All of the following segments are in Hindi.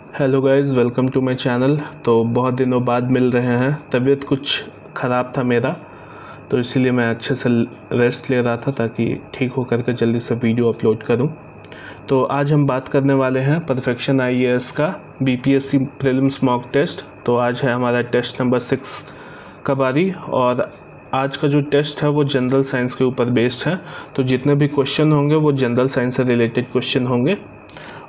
Hello guys, welcome to my channel. तो बहुत दिनों बाद मिल रहे हैं। तबीयत कुछ ख़राब था मेरा, तो इसीलिए मैं अच्छे से रेस्ट ले रहा था ताकि ठीक हो करके जल्दी से वीडियो अपलोड करूं। तो आज हम बात करने वाले हैं परफेक्शन आईएएस का बीपीएससी प्रीलिम्स मॉक टेस्ट। तो आज है हमारा टेस्ट नंबर 6 का बारी, और आज का जो टेस्ट है वो जनरल साइंस के ऊपर बेस्ड है। तो जितने भी क्वेश्चन होंगे वो जनरल साइंस से रिलेटेड क्वेश्चन होंगे,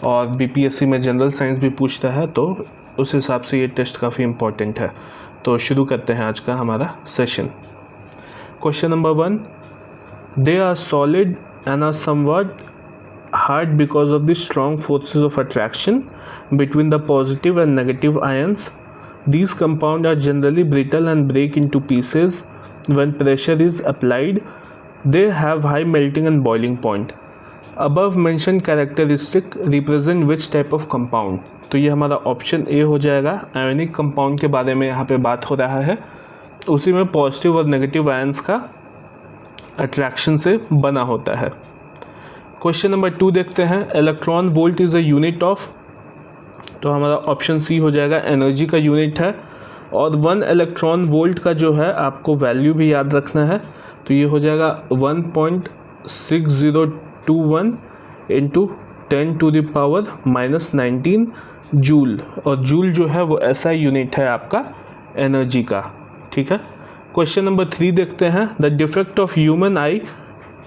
और बीपीएससी में जनरल साइंस भी पूछता है, तो उस हिसाब से ये टेस्ट काफ़ी इम्पॉर्टेंट है। तो शुरू करते हैं आज का हमारा session. Question number 1, they are solid and are somewhat hard because of the strong forces of attraction between the positive and negative ions. These compounds are generally brittle and break into pieces when pressure is applied. They have high melting and boiling point. Above mentioned characteristic represent which type of compound? तो ये हमारा ऑप्शन ए हो जाएगा। आयोनिक कंपाउंड के बारे में यहाँ पे बात हो रहा है, उसी में पॉजिटिव और नेगेटिव आयंस का अट्रैक्शन से बना होता है। क्वेश्चन नंबर 2 देखते हैं। Electron volt is a unit of, तो हमारा ऑप्शन सी हो जाएगा, एनर्जी का यूनिट है। और 1 इलेक्ट्रॉन वोल्ट का जो है आपको वैल्यू भी याद रखना है, तो ये हो जाएगा 1.6021 इंटू 10⁻⁻⁻19 जूल। और जूल जो है वो ऐसा यूनिट है आपका एनर्जी का। ठीक है। क्वेश्चन नंबर 3 देखते हैं। The defect of human eye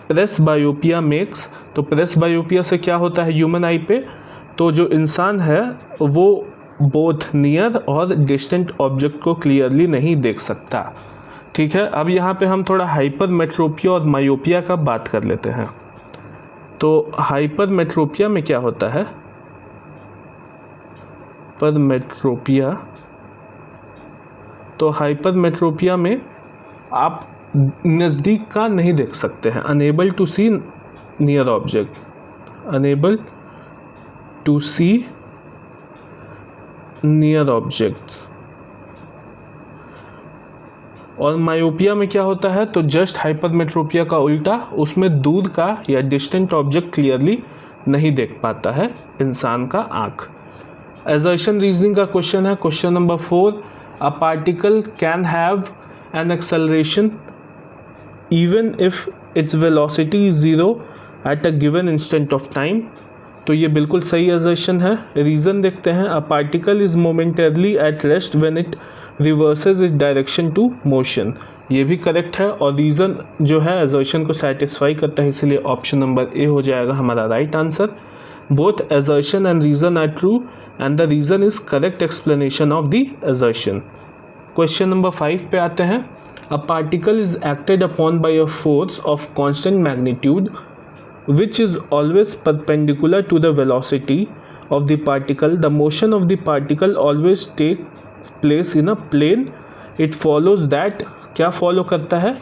presbyopia makes, तो प्रेस बायोपिया से क्या होता है ह्यूमन आई पे, तो जो इंसान है वो बोथ नियर और डिस्टेंट ऑब्जेक्ट को क्लियरली नहीं देख सकता। ठीक है। अब यहाँ पे हम थोड़ा हाइपरमेट्रोपिया और मायोपिया का बात कर लेते हैं। तो हाइपरमेट्रोपिया में क्या होता है, परमेट्रोपिया, तो हाइपरमेट्रोपिया में आप नज़दीक का नहीं देख सकते हैं, unable to see near object, unable to see near objects. और मायोपिया में क्या होता है, तो जस्ट हाइपरमेट्रोपिया का उल्टा, उसमें दूर का या डिस्टेंट ऑब्जेक्ट क्लियरली नहीं देख पाता है इंसान का आँख। असर्शन रीजनिंग का क्वेश्चन है। Question number 4, a particle can have an acceleration even if its velocity is 0 at a given instant of time, तो ये बिल्कुल सही असर्शन है। रीज़न देखते हैं। A particle is momentarily at rest when it reverses its direction to motion, ये भी करेक्ट है। और रीज़न जो है असर्शन को सेटिस्फाई करता है, इसलिए ऑप्शन नंबर ए हो जाएगा हमारा right answer. Both assertion and reason are true and the reason is correct explanation of the assertion. Question number 5 पे आते हैं। A particle is acted upon by a force of constant magnitude which is always perpendicular to the velocity of the particle. The motion of the particle always takes place in a plane. It follows that, क्या फॉलो करता है,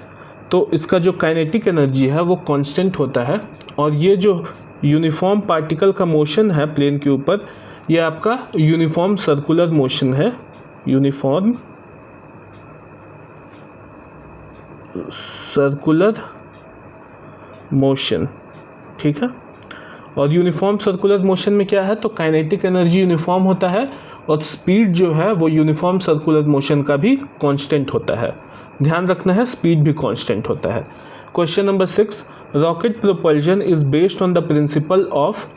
तो इसका जो काइनेटिक एनर्जी है वो कांस्टेंट होता है। और ये जो यूनिफॉर्म पार्टिकल का मोशन है प्लेन के ऊपर, ये आपका यूनिफॉर्म सर्कुलर मोशन है, यूनिफॉर्म सर्कुलर मोशन। ठीक है। और यूनिफॉर्म सर्कुलर मोशन में क्या है, तो काइनेटिक एनर्जी यूनिफॉर्म होता है, और स्पीड जो है वो यूनिफॉर्म सर्कुलर मोशन का भी कांस्टेंट होता है। ध्यान रखना है, स्पीड भी कांस्टेंट होता है। Question number 6, rocket propulsion is based on the principle of,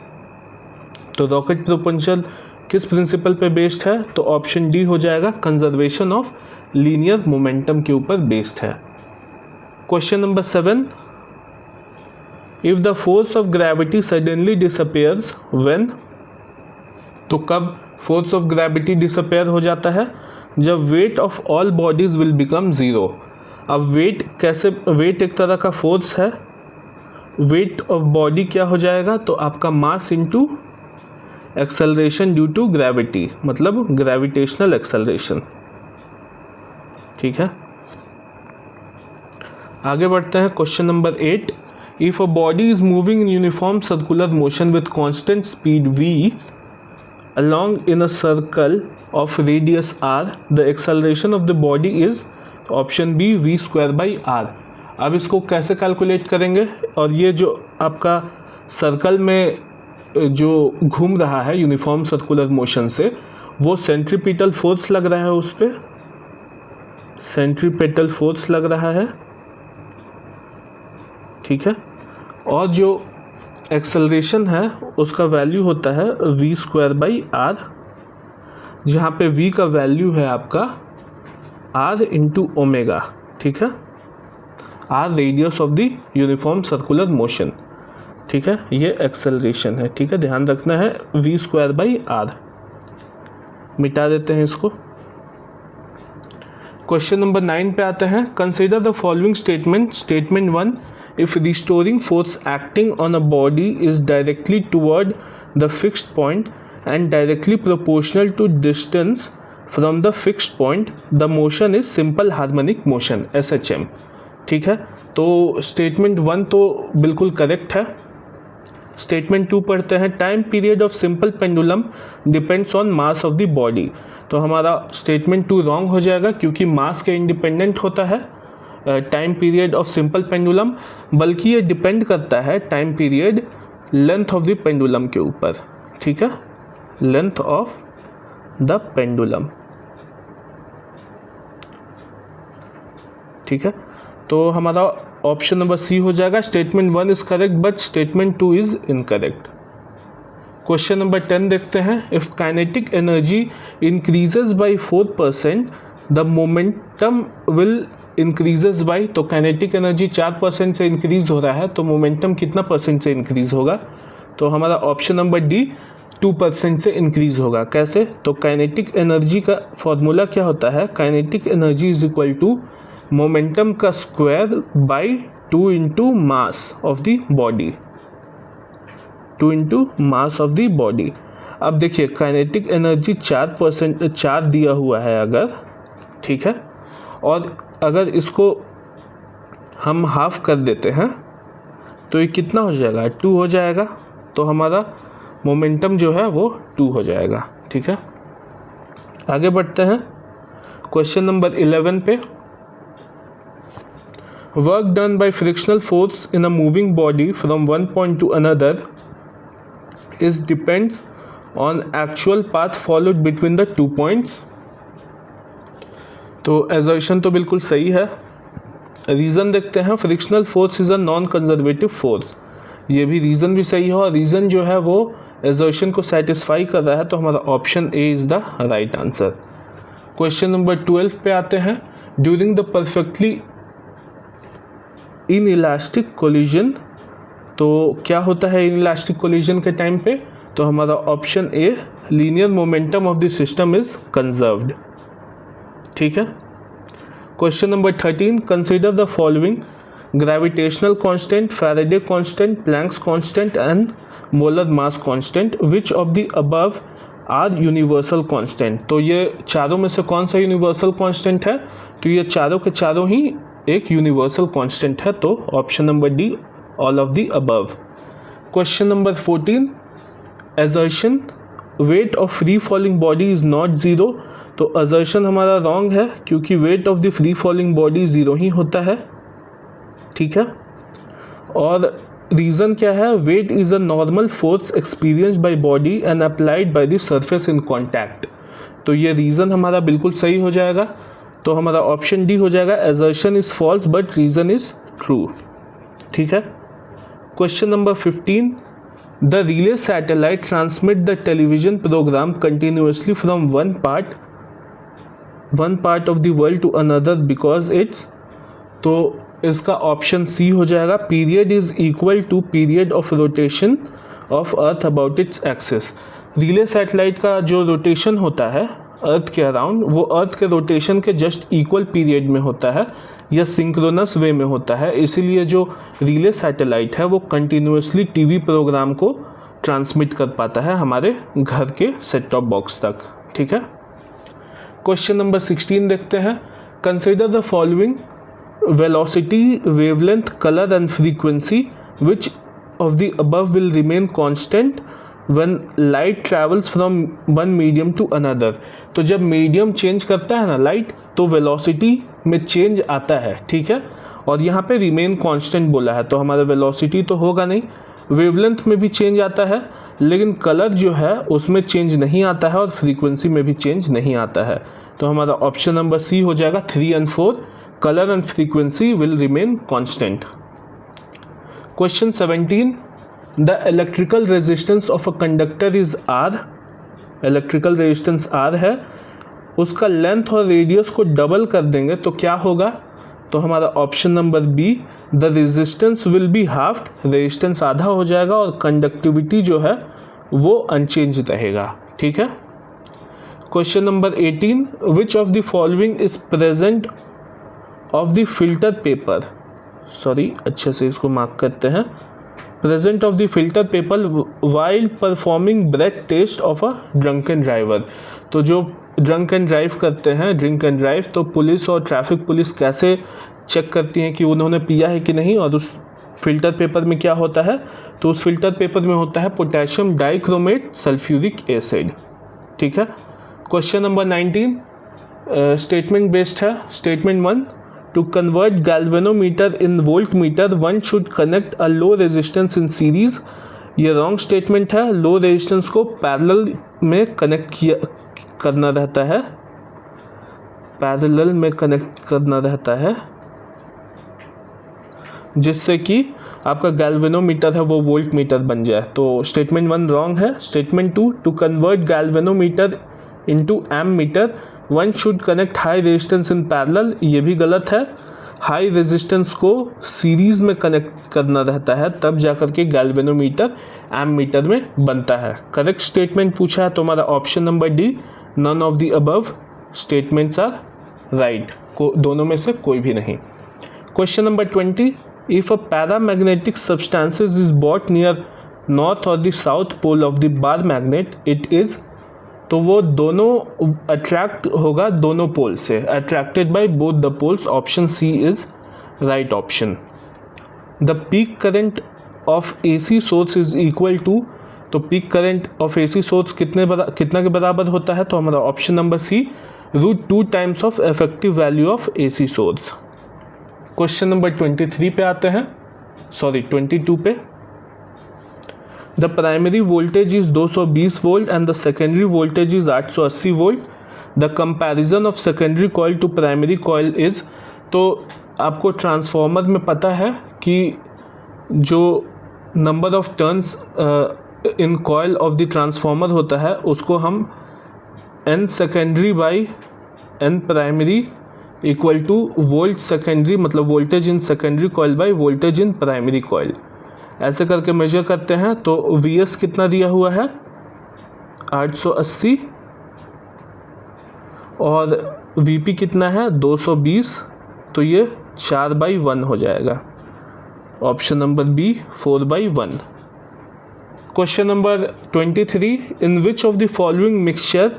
तो रॉकेट प्रोपल्शन किस प्रिंसिपल पे बेस्ड है, तो ऑप्शन डी हो जाएगा, कंजर्वेशन ऑफ लीनियर मोमेंटम के ऊपर बेस्ड है। Question number 7, if the force of gravity suddenly disappears when, तो कब फोर्स ऑफ ग्रेविटी डिसअपेयर हो जाता है, जब weight of all bodies will become 0। अब वेट कैसे, वेट एक तरह का फोर्स है, वेट ऑफ बॉडी क्या हो जाएगा, तो आपका mass into acceleration due to gravity, मतलब ग्रेविटेशनल एक्सेलरेशन। ठीक है। आगे बढ़ते हैं। Question number 8, if a body is moving in uniform circular motion with constant speed v along in a circle of radius r, the acceleration of the body is, option b, v²/r। अब इसको कैसे कैलकुलेट करेंगे, और ये जो आपका सर्कल में जो घूम रहा है यूनिफॉर्म सर्कुलर मोशन से, वो सेंट्रीपिटल फोर्स लग रहा है, उस पर सेंट्रीपिटल फोर्स लग रहा है, ठीक है। और जो एक्सेलरेशन है उसका वैल्यू होता है v²/r, जहाँ पे v का वैल्यू है आपका r इंटू ओमेगा, ठीक है। r radius of the uniform circular motion, ठीक है। ये एक्सेलरेशन है, ठीक है, ध्यान रखना है, v²/r। मिटा देते हैं इसको। क्वेश्चन नंबर 9 पे आते हैं। Consider the following statement. Statement 1, if restoring force acting on a body is directly toward the fixed point and directly proportional to distance from the fixed point, the motion is simple harmonic motion, SHM, ठीक है। तो स्टेटमेंट 1 तो बिल्कुल करेक्ट है। स्टेटमेंट 2 पढ़ते हैं। Time period of simple pendulum depends on mass of the body. तो हमारा स्टेटमेंट 2 रॉन्ग हो जाएगा, क्योंकि मास के इंडिपेंडेंट होता है time period of simple pendulum, बल्कि ये डिपेंड करता है time period length of the pendulum के ऊपर, ठीक है, लेंथ ऑफ द पेंडुलम, ठीक है। तो हमारा ऑप्शन नंबर सी हो जाएगा। Statement 1 is correct but statement 2 is incorrect. Question number 10 देखते हैं। If kinetic energy increases by 4%, the momentum will increases by, तो काइनेटिक एनर्जी 4% से इंक्रीज हो रहा है, तो मोमेंटम कितना परसेंट से इंक्रीज होगा? तो हमारा ऑप्शन नंबर डी 2% से इंक्रीज होगा। कैसे? तो काइनेटिक एनर्जी का फॉर्मूला क्या होता है? Kinetic energy is equal to momentum का square by 2 into mass of the body, 2 into mass of the body. अब देखिए काइनेटिक एनर्जी 4% दिया हुआ है अगर, ठीक है, और अगर इसको हम हाफ कर देते हैं तो ये कितना हो जाएगा? 2 हो जाएगा। तो हमारा मोमेंटम जो है वो 2 हो जाएगा, ठीक है। आगे बढ़ते हैं क्वेश्चन नंबर 11 पे। Work done by frictional force in a moving body from one point two another is depends on actual path followed between the 2 points. तो एजर्शन तो बिल्कुल सही है। रीज़न देखते हैं। Frictional force is a non conservative force, ये भी रीज़न भी सही है, और रीज़न जो है वो एजर्शन को सेटिस्फाई कर रहा है, तो हमारा option A is the right answer. Question number 12 पे आते हैं। During the perfectly inelastic collision, तो क्या होता है इनइलास्टिक कोलिजन के टाइम पे? तो हमारा option A linear momentum of the system is conserved, ठीक है। Question number 13। Consider the following. Gravitational constant, Faraday constant, Planck's constant and molar mass constant, which of the above are universal constant. तो ये चारों में से कौन सा यूनिवर्सल कांस्टेंट है? तो ये चारों के चारों ही एक यूनिवर्सल कांस्टेंट है, तो option number D all of the above. Question number 14। Assertion weight of free falling body is not zero. तो असर्शन हमारा रॉन्ग है, क्योंकि weight of the free falling body 0 ही होता है, ठीक है। और रीज़न क्या है? Weight is a normal force experience by body and applied by the surface in contact. तो ये रीज़न हमारा बिल्कुल सही हो जाएगा, तो हमारा ऑप्शन डी हो जाएगा। Assertion is false but reason is true, ठीक है। Question number 15। The relay satellite transmit the television programme continuously from one part of the world to another because it's, तो इसका ऑप्शन सी हो जाएगा। Period is equal to period of rotation of earth about its axis. Relay satellite का जो रोटेशन होता है अर्थ के अराउंड, वो अर्थ के रोटेशन के जस्ट इक्वल पीरियड में होता है या सिंक्रोनस वे में होता है, इसीलिए जो रिले सैटेलाइट है वो कंटिन्यूसली टीवी प्रोग्राम को ट्रांसमिट कर पाता है हमारे घर के सेट टॉप बॉक्स तक, ठीक है। क्वेश्चन नंबर 16 देखते हैं। Consider the following. Velocity, wavelength, colour and frequency, which of the above will remain constant when light travels from one medium to another. तो जब मीडियम चेंज करता है ना लाइट, तो वेलोसिटी में चेंज आता है, ठीक है, और यहाँ पे रिमेन कांस्टेंट बोला है, तो हमारा वेलोसिटी तो होगा नहीं। वेवलेंथ में भी चेंज आता है, लेकिन कलर जो है उसमें चेंज नहीं आता है और फ्रीक्वेंसी में भी चेंज नहीं आता है। तो हमारा ऑप्शन नंबर सी हो जाएगा 3 and 4, colour and frequency will remain constant. Question 17, the electrical resistance of a conductor is R. Electrical resistance R है, उसका लेंथ और रेडियस को डबल कर देंगे तो क्या होगा? तो हमारा option number B, the resistance will be halved, resistance आधा हो जाएगा और कंडक्टिविटी जो है वो अनचेंज रहेगा। ठीक है। Question number 18, which of the following is present of the filter paper. Sorry, अच्छे से इसको मार्क करते हैं। Present of the filter paper while performing breath test of a drunken driver. तो जो ड्रंक एंड ड्राइव करते हैं, ड्रिंक एंड ड्राइव, तो पुलिस और ट्रैफिक पुलिस कैसे चेक करती हैं कि उन्होंने पिया है कि नहीं, और उस फिल्टर पेपर में क्या होता है? तो उस फिल्टर पेपर में होता है पोटेशियम डाइक्रोमेट सल्फ्यूरिक एसिड। ठीक है। क्वेश्चन नंबर 19 स्टेटमेंट बेस्ड है। Statement 1, to convert galvanometer in voltmeter one should connect a low resistance in series. ये रॉन्ग स्टेटमेंट है। लो रेजिस्टेंस को पैरेलल में कनेक्ट करना रहता है, पैरेलल में कनेक्ट करना रहता है, जिससे कि आपका गैल्वेनोमीटर है वो वोल्ट मीटर बन जाए। तो स्टेटमेंट 1 रॉन्ग है। Statement 2, to convert galvanometer into ammeter one should connect high resistance in parallel, ये भी गलत है। हाई रेजिस्टेंस को सीरीज में कनेक्ट करना रहता है, तब जाकर के गैल्वेनोमीटर एम मीटर में बनता है। करेक्ट स्टेटमेंट पूछा है तो हमारा option number D, none of the above statements are right, को दोनों में से कोई भी नहीं। Question number 20, if a paramagnetic substances is bought near north और the south pole of the bar magnet it is. तो वो दोनों अट्रैक्ट होगा दोनों पोल से, attracted by both the poles. Option C is right option. The peak current of AC source is equal to. तो peak current of AC source कितना के बराबर होता है? तो हमारा option number C, √2 times of effective value of AC source. Question number 23 पे आते हैं, सॉरी 22 पे। The primary voltage is 220 volt and the secondary voltage is 880 volt. The comparison of secondary coil to primary coil is. तो आपको ट्रांसफॉर्मर में पता है कि जो number of turns in coil of the transformer होता है उसको हम n secondary by n primary equal to volt secondary, मतलब voltage in secondary coil by voltage in primary coil, ऐसे करके मेजर करते हैं। तो Vs कितना दिया हुआ है? 880 और Vp कितना है? 220। तो ये 4/1 हो जाएगा। Option number B 4/1। Question number 23, in which of the following mixture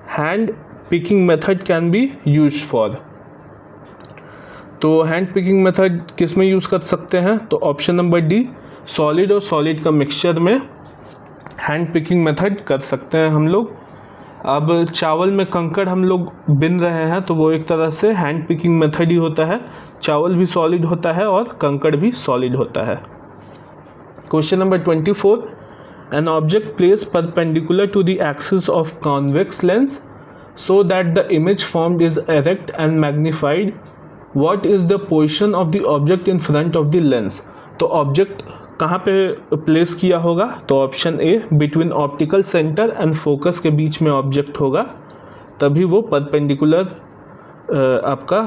hand picking method can be use for. तो हैंड पिकिंग मेथड किस में यूज़ कर सकते हैं? तो ऑप्शन नंबर डी, सॉलिड और सॉलिड का मिक्सचर में हैंड पिकिंग मेथड कर सकते हैं हम लोग। अब चावल में कंकड़ हम लोग बिन रहे हैं तो वो एक तरह से हैंड पिकिंग मेथड ही होता है। चावल भी सॉलिड होता है और कंकड़ भी सॉलिड होता है। Question number 24, an object place perpendicular to the axis of convex lens so that the image formed is erect and magnified, what is the position of the object in front of the lens. तो ऑब्जेक्ट कहाँ पे प्लेस किया होगा? तो option A, between optical centre and focus के बीच में ऑब्जेक्ट होगा, तभी वो परपेंडिकुलर आपका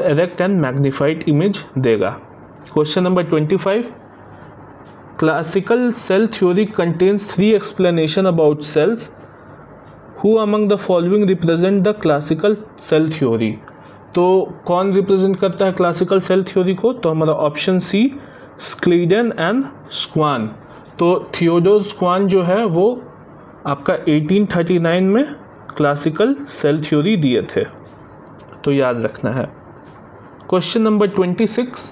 एरेक्ट एंड मैग्नीफाइड इमेज देगा। Question number 25, classical cell theory contains 3 explanation about cells, who among the following represent the classical cell theory. तो कौन रिप्रेजेंट करता है क्लासिकल सेल थ्योरी को? तो हमारा option C, Schleiden and Schwann. तो थियोडोर स्क्वान जो है वो आपका 1839 में क्लासिकल सेल थ्योरी दिए थे, तो याद रखना है। Question number 26,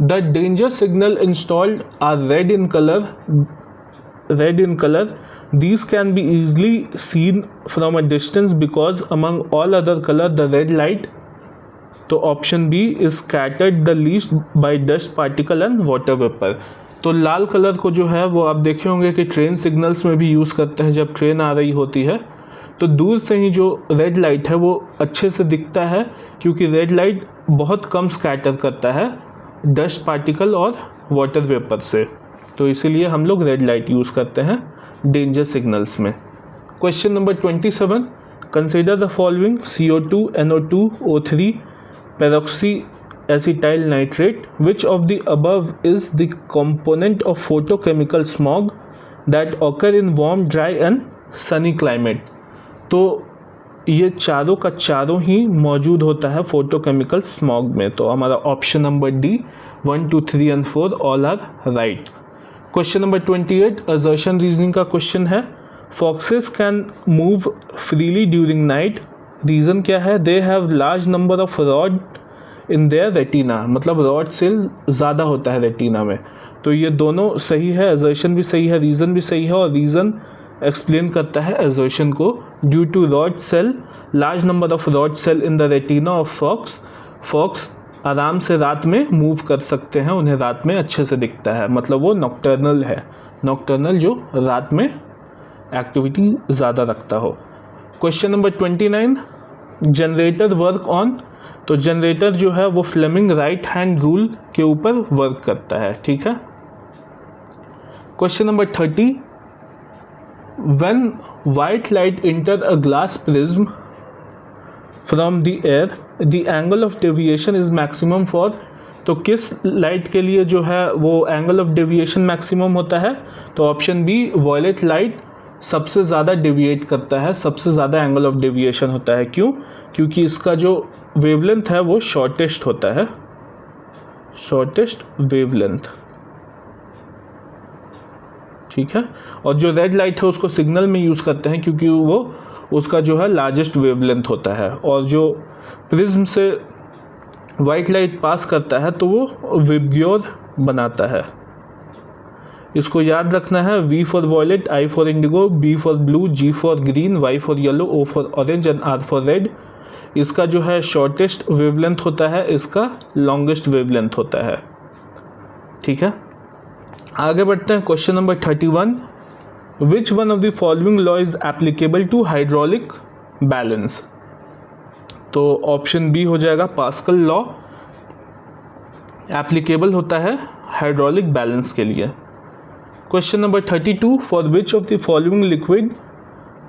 the danger signal installed are red in colour, these can be easily seen from a distance because among all other color the red light, तो option B, is scattered the least by dust particle and water vapor। तो लाल कलर को जो है वो आप देखे होंगे कि ट्रेन सिग्नल्स में भी यूज़ करते हैं जब ट्रेन आ रही होती है, तो दूर से ही जो रेड लाइट है वो अच्छे से दिखता है, क्योंकि रेड लाइट बहुत कम स्कैटर करता है डस्ट पार्टिकल और वाटर वेपर से, तो इसीलिए हम लोग रेड लाइट यूज़ करते हैं डेंजर सिग्नल्स में। Question number 27, consider the following CO2, NO2, O3, peroxy acetyl nitrate, which of the above is the component of photochemical smog that occur in warm, dry and sunny climate. तो ये चारों का चारों ही मौजूद होता है फोटोकेमिकल स्मॉग में, तो हमारा option number D 1, 2, 3 and 4 all are right. Question number 28, assertion reasoning का क्वेश्चन है। Foxes can move freely during night, reason क्या है? They have large number of rod in their retina, मतलब रॉड सेल ज़्यादा होता है रेटिना में। तो ये दोनों सही है, असर्शन भी सही है, रीज़न भी सही है, और रीज़न एक्सप्लेन करता है असर्शन को। Due to rod cell, large number of rod cell in the retina of fox आराम से रात में मूव कर सकते हैं, उन्हें रात में अच्छे से दिखता है, मतलब वो नॉक्टर्नल है, नॉक्टर्नल जो रात में एक्टिविटी ज़्यादा रखता हो। Question number 29, generator work on, तो जनरेटर जो है वो फ्लेमिंग राइट हैंड रूल के ऊपर वर्क करता है, ठीक है। Question number 30, when white light inter a glass prism from the air the angle of deviation is maximum for, तो किस लाइट के लिए जो है वो एंगल ऑफ डेविएशन मैक्सिमम होता है? तो ऑप्शन बी, वॉयलेट लाइट सबसे ज़्यादा डेविएट करता है, सबसे ज़्यादा एंगल ऑफ डेविएशन होता है। क्यों? क्योंकि इसका जो वेवलेंथ है वो शॉर्टेस्ट होता है, शॉर्टेस्ट वेवलेंथ, ठीक है। और जो रेड लाइट है उसको सिग्नल में यूज़ करते हैं क्योंकि वो उसका जो है लार्जेस्ट वेवलेंथ होता है, और जो प्रिज्म से वाइट लाइट पास करता है तो वो विबग्योर बनाता है। इसको याद रखना है, V for violet, I for indigo, B for blue, G for green, Y for yellow, O for orange and R for red. इसका जो है शॉर्टेस्ट वेवलेंथ होता है, इसका लॉन्गेस्ट वेवलेंथ होता है, ठीक है। आगे बढ़ते हैं। Question number 31, which one of the following law is applicable to hydraulic balance, तो ऑप्शन बी हो जाएगा, पास्कल लॉ एप्लीकेबल होता है हाइड्रोलिक बैलेंस के लिए। Question number 32, for which of the following liquid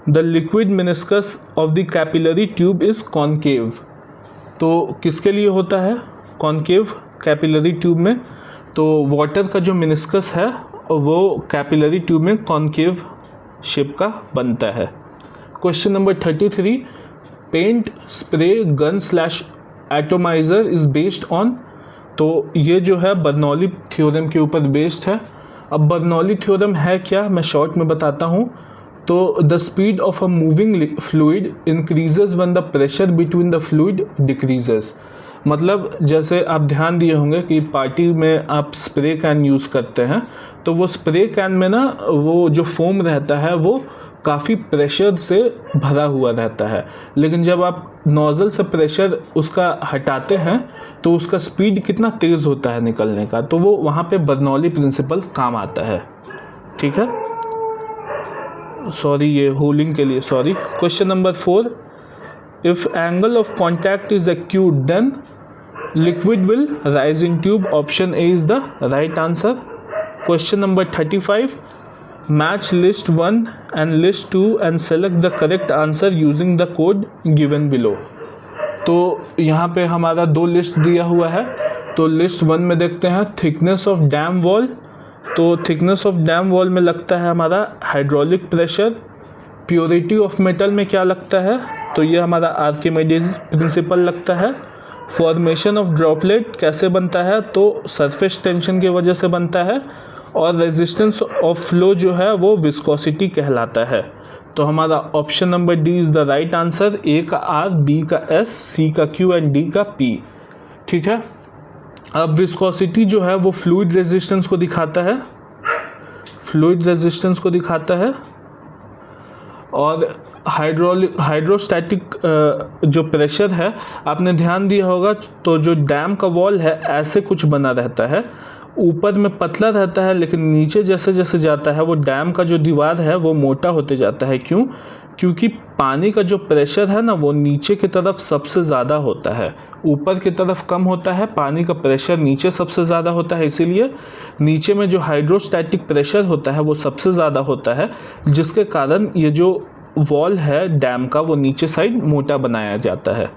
the liquid meniscus of the capillary tube is concave, तो किसके लिए होता है कॉनकेव कैपिलरी ट्यूब में? तो वाटर का जो मिनिस्कस है वो कैपिलरी ट्यूब में कॉनकेव शेप का बनता है। Question number 33, paint spray gun slash atomiser is based on, तो ये जो है बर्नौली थ्योरम के ऊपर बेस्ड है। अब बर्नौली थ्योरम है क्या, मैं शॉर्ट में बताता हूँ। तो the speed of a moving fluid increases when the pressure between the fluid decreases, मतलब जैसे आप ध्यान दिए होंगे कि पार्टी में आप स्प्रे कैन यूज़ करते हैं, तो वो स्प्रे कैन में ना वो जो फोम रहता है वो काफ़ी प्रेशर से भरा हुआ रहता है, लेकिन जब आप नोज़ल से प्रेशर उसका हटाते हैं तो उसका स्पीड कितना तेज़ होता है निकलने का, तो वो वहाँ पे बर्नौली प्रिंसिपल काम आता है, ठीक है। सॉरी, ये होलिंग के लिए sorry. Question number 4, if angle of contact is acute then liquid will rise in tube, option A is the right answer. Question number 35, match list 1 and list 2 and select the correct answer using the code given below, तो यहाँ पे हमारा 2 लिस्ट दिया हुआ है। तो लिस्ट 1 में देखते हैं थिकनेस ऑफ डैम वॉल, तो थिकनेस ऑफ डैम वॉल में लगता है हमारा hydraulic pressure. Purity of metal में क्या लगता है, तो ये हमारा आर्किमिडीज प्रिंसिपल लगता है। फॉर्मेशन ऑफ ड्रॉपलेट कैसे बनता है, तो सरफेस टेंशन की वजह से बनता है। और रेजिस्टेंस ऑफ फ्लो जो है वो विस्कोसिटी कहलाता है। तो हमारा option number D is the right answer, A का आर, बी का एस, सी का क्यू एंड डी का पी, ठीक है। अब विस्कोसिटी जो है वो फ्लूइड रेजिस्टेंस को दिखाता है, फ्लूइड रेजिस्टेंस को दिखाता है। और हाइड्रोस्टैटिक जो प्रेशर है आपने ध्यान दिया होगा, तो जो डैम का वॉल है ऐसे कुछ बना रहता है ऊपर में पतला रहता है, लेकिन नीचे जैसे जैसे जाता है वो डैम का जो दीवार है वो मोटा होते जाता है। क्यों? क्योंकि पानी का जो प्रेशर है ना वो नीचे की तरफ सबसे ज़्यादा होता है, ऊपर की तरफ कम होता है। पानी का प्रेशर नीचे सबसे ज़्यादा होता है, इसीलिए नीचे में जो हाइड्रोस्टैटिक प्रेशर होता है वो सबसे ज़्यादा होता है, जिसके कारण ये जो वॉल है डैम का वो नीचे साइड मोटा बनाया जाता है।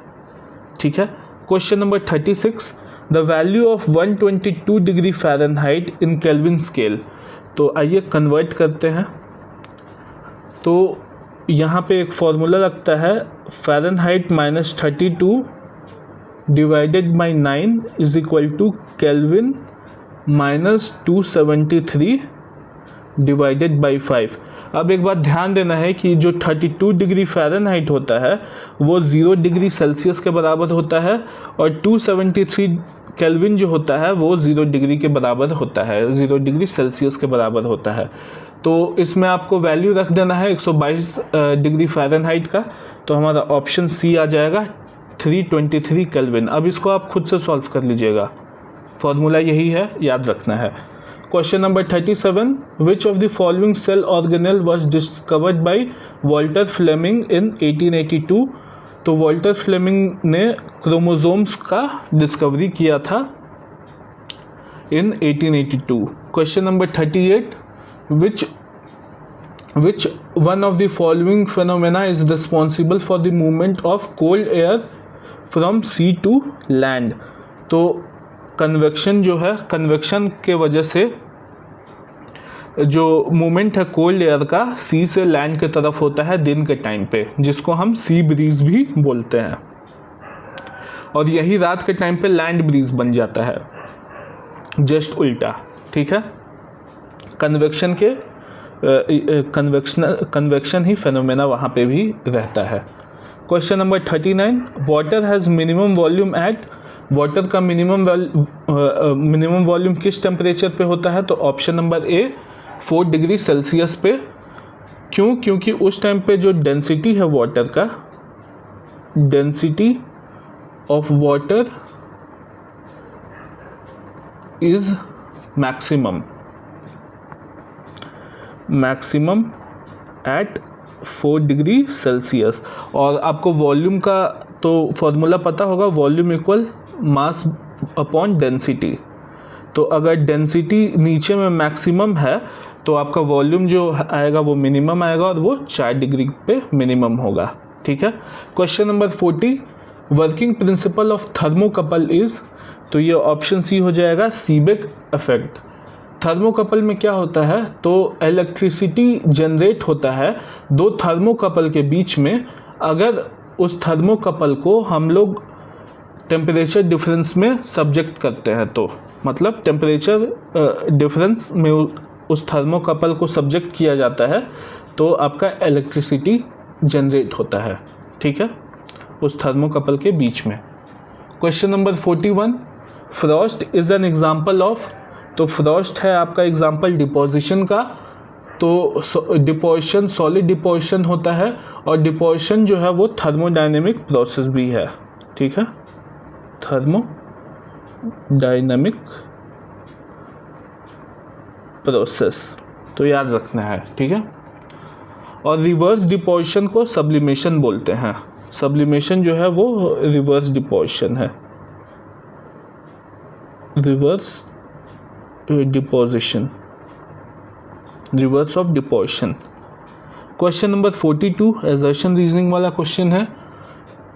ठीक है। Question number 36, the value of 122 degree Fahrenheit in kelvin scale. तो आइए कन्वर्ट करते हैं। तो यहाँ पे एक फॉर्मूला लगता है, Fahrenheit -32 divided by 9 is equal to Kelvin -273 divided by 5। अब एक बात ध्यान देना है कि जो 32 डिग्री फ़ारेनहाइट होता है वो 0 डिग्री सेल्सियस के बराबर होता है, और 273 केल्विन जो होता है वो 0 डिग्री के बराबर होता है, 0 डिग्री सेल्सियस के बराबर होता है। तो इसमें आपको वैल्यू रख देना है 122 डिग्री फ़ारेनहाइट का, तो हमारा ऑप्शन सी आ जाएगा 323 केल्विन। अब इसको आप खुद से सॉल्व कर लीजिएगा, फॉर्मूला यही है, याद रखना है। Question number 37, which of the following cell organelle was discovered by Walter Flemming in 1882। तो वॉल्टर फ्लेमिंग ने क्रोमोसोम्स का डिस्कवरी किया था in 1882। Question number 38, which one of the following phenomena is responsible for the movement of cold air from sea to land। तो कन्वेक्शन जो है, कन्वेक्शन के वजह से जो मूवमेंट है कोल्ड एयर का सी से लैंड की तरफ होता है दिन के टाइम पे, जिसको हम सी ब्रीज भी बोलते हैं, और यही रात के टाइम पे लैंड ब्रीज बन जाता है, जस्ट उल्टा। ठीक है। कन्वेक्शन के कन्वेक्शन ही फेनोमेना वहाँ पे भी रहता है। Question number 39, water has minimum volume at. Water का मिनिमम वॉल्यूम किस टेम्परेचर पे होता है? तो ऑप्शन नंबर ए 4 डिग्री सेल्सियस पे। क्यों? क्योंकि उस टाइम पे जो डेंसिटी है वाटर का, density of water is maximum at 4 degree Celsius. और आपको वॉल्यूम का तो फॉर्मूला पता होगा, volume equal mass upon density. तो अगर डेंसिटी नीचे में मैक्सिमम है तो आपका वॉल्यूम जो आएगा वो मिनिमम आएगा, और वो 4 डिग्री पे मिनिमम होगा। ठीक है। Question number 40, working principle of thermocouple is. तो ये ऑप्शन सी हो जाएगा, सीबेक इफेक्ट। थर्मोकपल में क्या होता है? तो इलेक्ट्रिसिटी जनरेट होता है दो थर्मोकपल के बीच में, अगर उस थर्मोकपल को हम लोग टेम्परेचर डिफरेंस में सब्जेक्ट करते हैं। तो मतलब टेम्परेचर डिफरेंस में उस थर्मोकपल को सब्जेक्ट किया जाता है तो आपका इलेक्ट्रिसिटी जनरेट होता है। ठीक है, उस थर्मोकपल के बीच में। Question number 41, Frost is an example of. तो फ्रॉस्ट है आपका एग्जाम्पल डिपोजिशन का। तो डिपोजिशन सॉलिड डिपोजिशन होता है, और डिपोजिशन जो है वो थर्मोडायनेमिक प्रोसेस भी है। ठीक है, थर्मोडायनेमिक प्रोसेस, तो याद रखना है। ठीक है। और रिवर्स डिपोजिशन को सब्लिमेशन बोलते हैं। सब्लिमेशन जो है वो रिवर्स डिपोजिशन है, reverse deposition, reverse of deposition. Question number 42 assertion reasoning वाला क्वेश्चन है।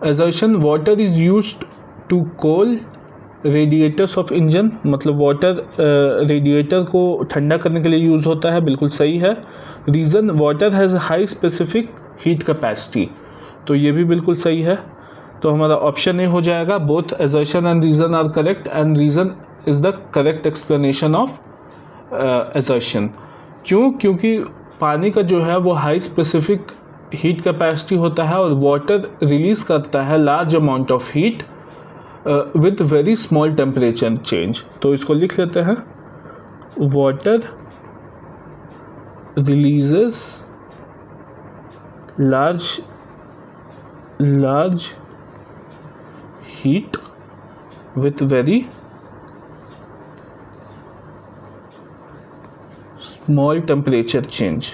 Assertion, water is used to cool radiators of engine. मतलब वाटर रेडिएटर को ठंडा करने के लिए यूज़ होता है, बिल्कुल सही है। Reason, water has high specific heat capacity. तो ये भी बिल्कुल सही है। तो हमारा ऑप्शन ए हो जाएगा, both assertion and reason are correct, and reason is the correct explanation of assertion. क्यों? क्योंकि पानी का जो है वो हाई स्पेसिफिक हीट कैपेसिटी होता है, और वाटर रिलीज़ करता है large amount of heat with very small temperature change. तो इसको लिख लेते हैं, water releases large heat with very small temperature change,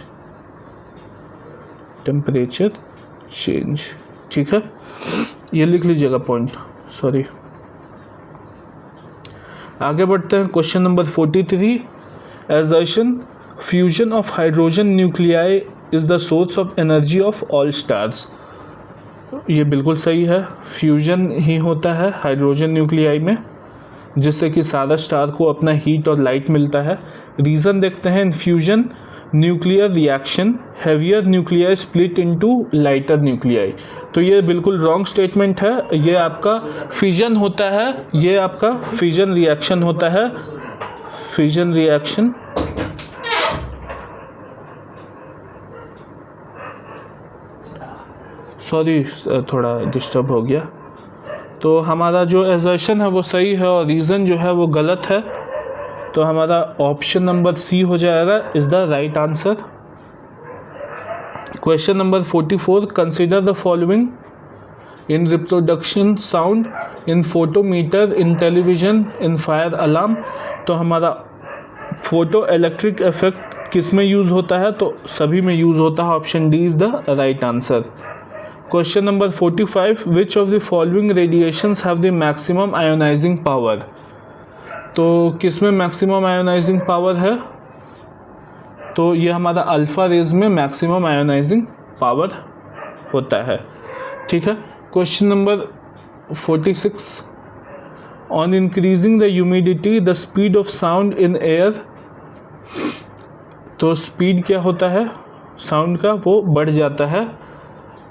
temperature change, ठीक है, ये लिख लीजिएगा पॉइंट, सॉरी। आगे बढ़ते हैं, question number 43, assertion fusion of hydrogen nuclei is the source of energy of all stars. ये बिल्कुल सही है, फ्यूजन ही होता है हाइड्रोजन न्यूक्लियाई में, जिससे कि सारा स्टार को अपना हीट और लाइट मिलता है। रीज़न देखते हैं, in fusion nuclear reaction heavier nuclei split into lighter nuclei. तो ये बिल्कुल रॉन्ग स्टेटमेंट है, ये आपका फिजन होता है, ये आपका फिजन रिएक्शन होता है, फिजन रिएक्शन। सॉरी थोड़ा डिस्टर्ब हो गया। तो हमारा जो एजर्शन है वो सही है और रीज़न जो है वो गलत है, तो हमारा ऑप्शन नंबर सी हो जाएगा is the right answer. Question number 44, consider the following in reproduction sound in photometer in television in fire alarm. तो हमारा फोटो इलेक्ट्रिक इफेक्ट किस में यूज़ होता है, तो सभी में यूज़ होता है, option D is the right answer. Question number 45, which of the following radiations have the maximum ionising power. तो किस में मैक्सिमम आयोनाइजिंग पावर है, तो ये हमारा अल्फ़ा रेज में मैक्सिमम आयोनाइजिंग पावर होता है, ठीक है। Question number 46, on increasing the humidity the speed of sound in air. तो स्पीड क्या होता है साउंड का, वो बढ़ जाता है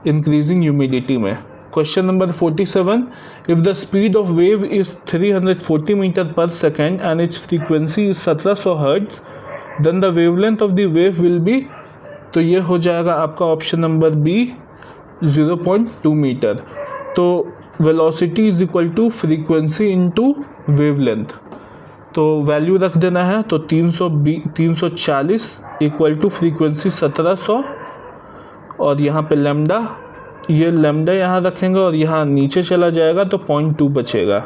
इंक्रीजिंग ह्यूमिडिटी में। Question number 47, if the speed of wave is 340 metre per second and its frequency is 1700 hertz, then the wavelength of the wave will be. तो ये हो जाएगा आपका ऑप्शन नंबर बी 0.2 मीटर। तो velocity is equal to frequency into wavelength, तो वैल्यू रख देना है, तो 340 इक्वल टू फ्रीक्वेंसी 1700 और यहाँ पे लैम्डा, ये लैम्डा यहाँ रखेंगे और यहाँ नीचे चला जाएगा तो 0.2 बचेगा,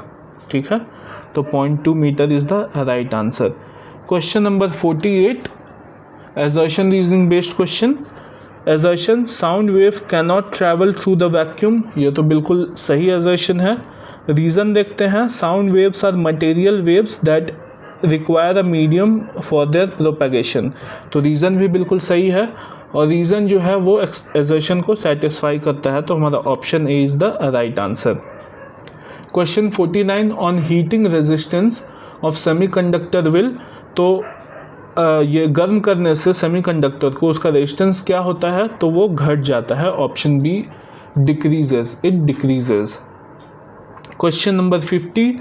ठीक है। तो 0.2 metre is the right answer. Question number 48, assertion reasoning based question. Assertion sound wave can not travel through the vacuum. ये तो बिल्कुल सही एजर्शन है। रीज़न देखते हैं, sound waves are material waves that require a medium for their propagation. तो रीज़न भी बिल्कुल सही है और रीज़न जो है वो एजर्शन को सेटिस्फाई करता है, तो हमारा option A is the right answer. Question 49, on heating resistance of semiconductor will. तो ये गर्म करने से सेमीकंडक्टर को उसका रेजिस्टेंस क्या होता है, तो वो घट जाता है, option B decreases, it decreases. Question number 50,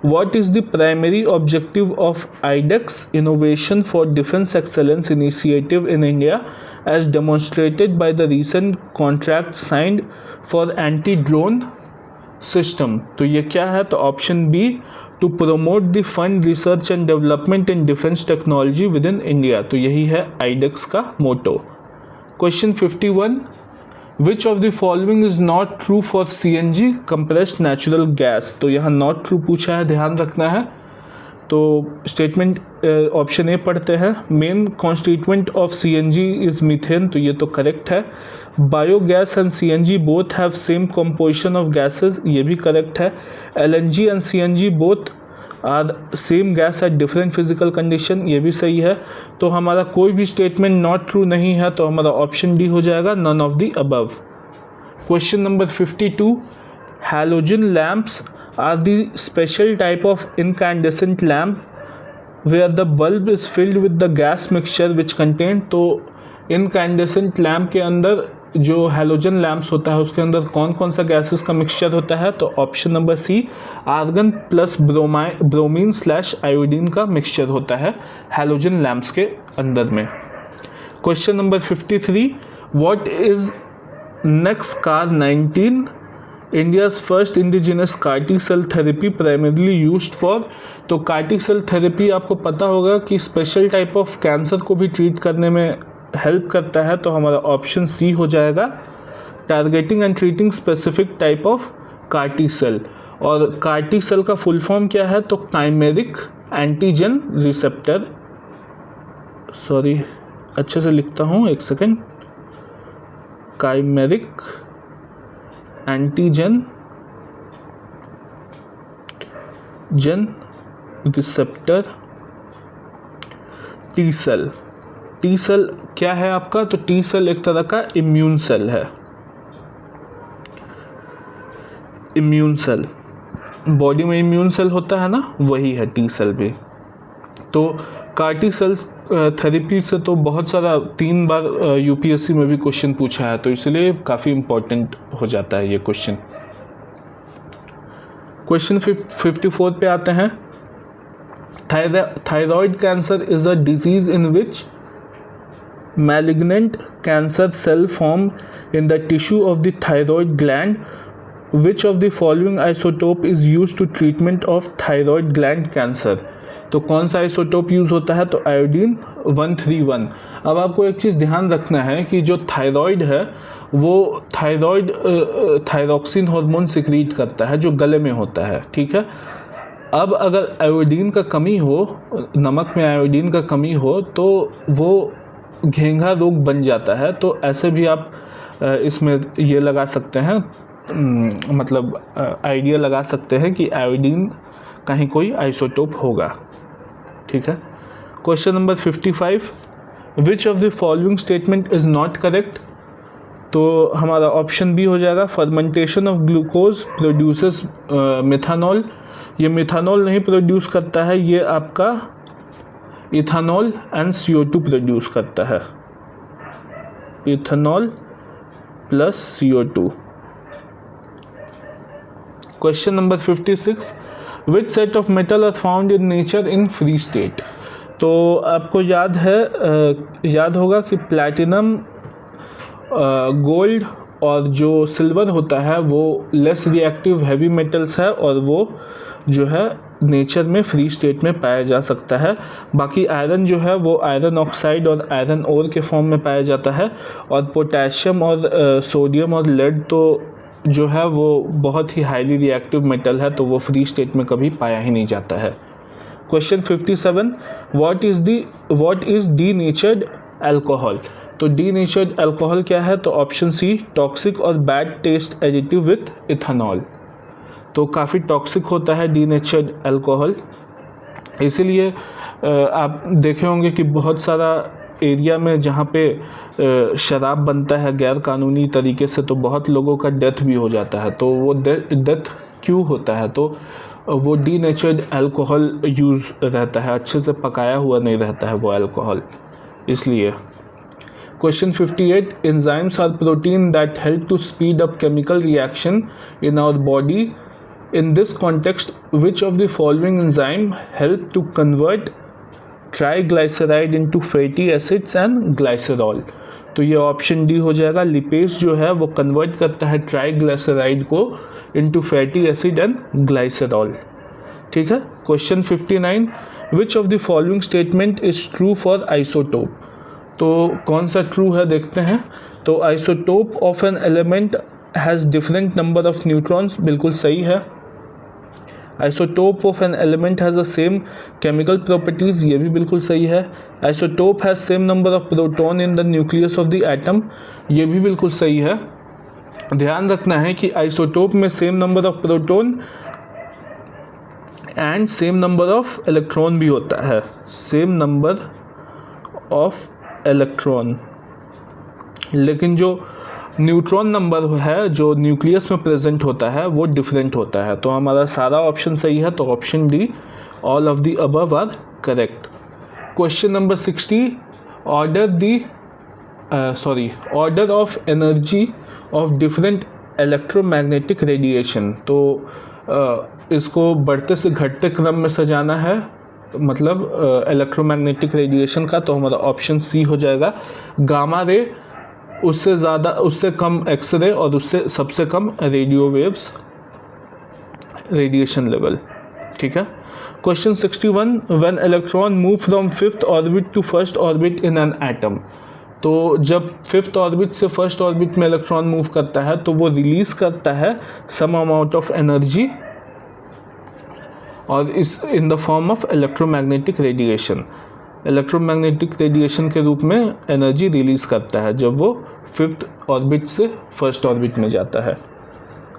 what is the primary objective of IDEX Innovation for Defense Excellence Initiative in India as demonstrated by the recent contract signed for anti-drone system? तो ये क्या है, तो option B to promote the fund research and development in defence technology with in India. तो यही है IDEX का मोटो। Question 51, which of the following is not true for CNG compressed natural gas. तो यहाँ नॉट ट्रू पूछा है, ध्यान रखना है। तो स्टेटमेंट ऑप्शन ए पढ़ते हैं, main constituent of CNG is methane. तो ये तो करेक्ट है। Biogas and CNG both have same composition of gases, ये भी करेक्ट है। LNG and CNG both are same gas at different physical condition, ये भी सही है। तो हमारा कोई भी स्टेटमेंट नॉट ट्रू नहीं है, तो हमारा ऑप्शन डी हो जाएगा, none of the above. Question number 52, halogen lamps are the special type of incandescent lamp where the bulb is filled with the gas mixture which contain. तो इनकैंडेसेंट लैम्प के अंदर जो हैलोजन लैम्प्स होता है उसके अंदर कौन कौन सा गैसेस का मिक्सचर होता है, तो option number C argon plus bromine / iodine का मिक्सचर होता है हैलोजन लैम्प्स के अंदर में। Question number 53, what is NexCAR 19 India's first indigenous CAR-T cell therapy primarily used for. तो कार्टी सेल थेरेपी आपको पता होगा कि स्पेशल टाइप ऑफ कैंसर को भी ट्रीट करने में हेल्प करता है, तो हमारा ऑप्शन सी हो जाएगा, targeting and treating specific type of CAR T cell. और कार्टी सेल का फुल फॉर्म क्या है, तो काइमेरिक एंटीजन रिसेप्टर सॉरी अच्छे से लिखता हूँ, एक second. Chimeric antigen receptor T cell. T cell क्या है आपका? तो टी सेल एक तरह का इम्यून सेल है। इम्यून सेल, बॉडी में इम्यून सेल होता है ना, वही है टी सेल भी। तो कार-टी सेल्स थेरेपी से तो बहुत सारा 3 बार यूपीएससी में भी क्वेश्चन पूछा है, तो इसलिए काफ़ी इम्पोर्टेंट हो जाता है ये क्वेश्चन। क्वेश्चन 54 पे आते हैं। Thyroid cancer is a disease in which malignant cancer cell form in the tissue of the thyroid gland. Which of the following isotope is used to treatment of thyroid gland cancer? तो कौन सा आइसोटोप यूज़ होता है? तो आयोडीन 131। अब आपको एक चीज़ ध्यान रखना है कि जो थायराइड है वो थायरॉक्सिन हार्मोन सिक्रीट करता है जो गले में होता है, ठीक है। अब अगर आयोडीन का कमी हो, नमक में आयोडीन का कमी हो, तो वो घेंघा रोग बन जाता है। तो ऐसे भी आप इसमें ये लगा सकते हैं, मतलब आइडिया लगा सकते हैं कि आयोडीन का ही कोई आइसोटोप होगा, ठीक है। Question number 55, which of the following statement is not correct? तो हमारा ऑप्शन बी हो जाएगा, fermentation of glucose produces methanol. ये मिथानॉल नहीं प्रोड्यूस करता है, ये आपका इथानॉल एंड CO2 प्रोड्यूस करता है, ethanol plus CO2। Question number 56, which set of metal are found in nature in free state? तो आपको याद होगा कि प्लैटिनम, गोल्ड और जो सिल्वर होता है वो लेस रिएक्टिव हैवी मेटल्स है, और वो जो है नेचर में फ्री स्टेट में पाया जा सकता है। बाकी आयरन जो है वो आयरन ऑक्साइड और आयरन ओर के फॉर्म में पाया जाता है, और पोटेशियम और सोडियम और लेड तो जो है वो बहुत ही हाईली रिएक्टिव मेटल है, तो वो फ्री स्टेट में कभी पाया ही नहीं जाता है। Question 57, what is denatured alcohol? तो डीनेचर्ड अल्कोहल क्या है? तो ऑप्शन सी, टॉक्सिक और bad taste additive with ethanol. तो काफ़ी टॉक्सिक होता है डीनेचर्ड अल्कोहल, इसीलिए आप देखे होंगे कि बहुत सारा एरिया में जहाँ पे शराब बनता है गैर कानूनी तरीके से, तो बहुत लोगों का डेथ भी हो जाता है। तो वो डेथ क्यों होता है? तो वो डीनेचर्ड अल्कोहल यूज़ रहता है, अच्छे से पकाया हुआ नहीं रहता है वो अल्कोहल, इसलिए। Question 58, enzymes are protein that help to speed up chemical reaction in our body. In this context, which of the following enzyme help to convert triglyceride into fatty acids and glycerol? तो ये ऑप्शन डी हो जाएगा। लिपेज जो है वो कन्वर्ट करता है ट्राइग्लिसराइड को into fatty acid and glycerol, ठीक है। Question 59, which of the following statement is true for isotope? तो कौन सा ट्रू है देखते हैं। तो isotope of an element has different number of neutrons, बिल्कुल सही है। Isotope of an element has a same chemical properties, ये भी बिल्कुल सही है। Isotope has same number of proton in the nucleus of the atom, ये भी बिल्कुल सही है। ध्यान रखना है कि आइसोटोप में same number of proton and same number of electron भी होता है, सेम नंबर ऑफ इलेक्ट्रॉन, लेकिन जो न्यूट्रॉन नंबर है जो न्यूक्लियस में प्रेजेंट होता है वो डिफरेंट होता है। तो हमारा सारा ऑप्शन सही है, तो option D, all of the above are correct. Question number 60, order of energy of different electromagnetic radiation. तो इसको बढ़ते से घटते क्रम में सजाना है, मतलब इलेक्ट्रोमैग्नेटिक रेडिएशन का। तो हमारा ऑप्शन सी हो जाएगा, गामा रे, उससे ज़्यादा, उससे कम एक्सरे, और उससे सबसे कम रेडियो वेव्स रेडिएशन लेवल, ठीक है। Question 61, when electron move from 5th orbit to 1st orbit in an atom. तो जब 5th ऑर्बिट से 1st ऑर्बिट में इलेक्ट्रॉन मूव करता है तो वो रिलीज़ करता है सम अमाउंट ऑफ एनर्जी, और इस in the form of electromagnetic radiation. Electromagnetic radiation के रूप में एनर्जी रिलीज करता है जब वो 5th ऑर्बिट से 1st ऑर्बिट में जाता है।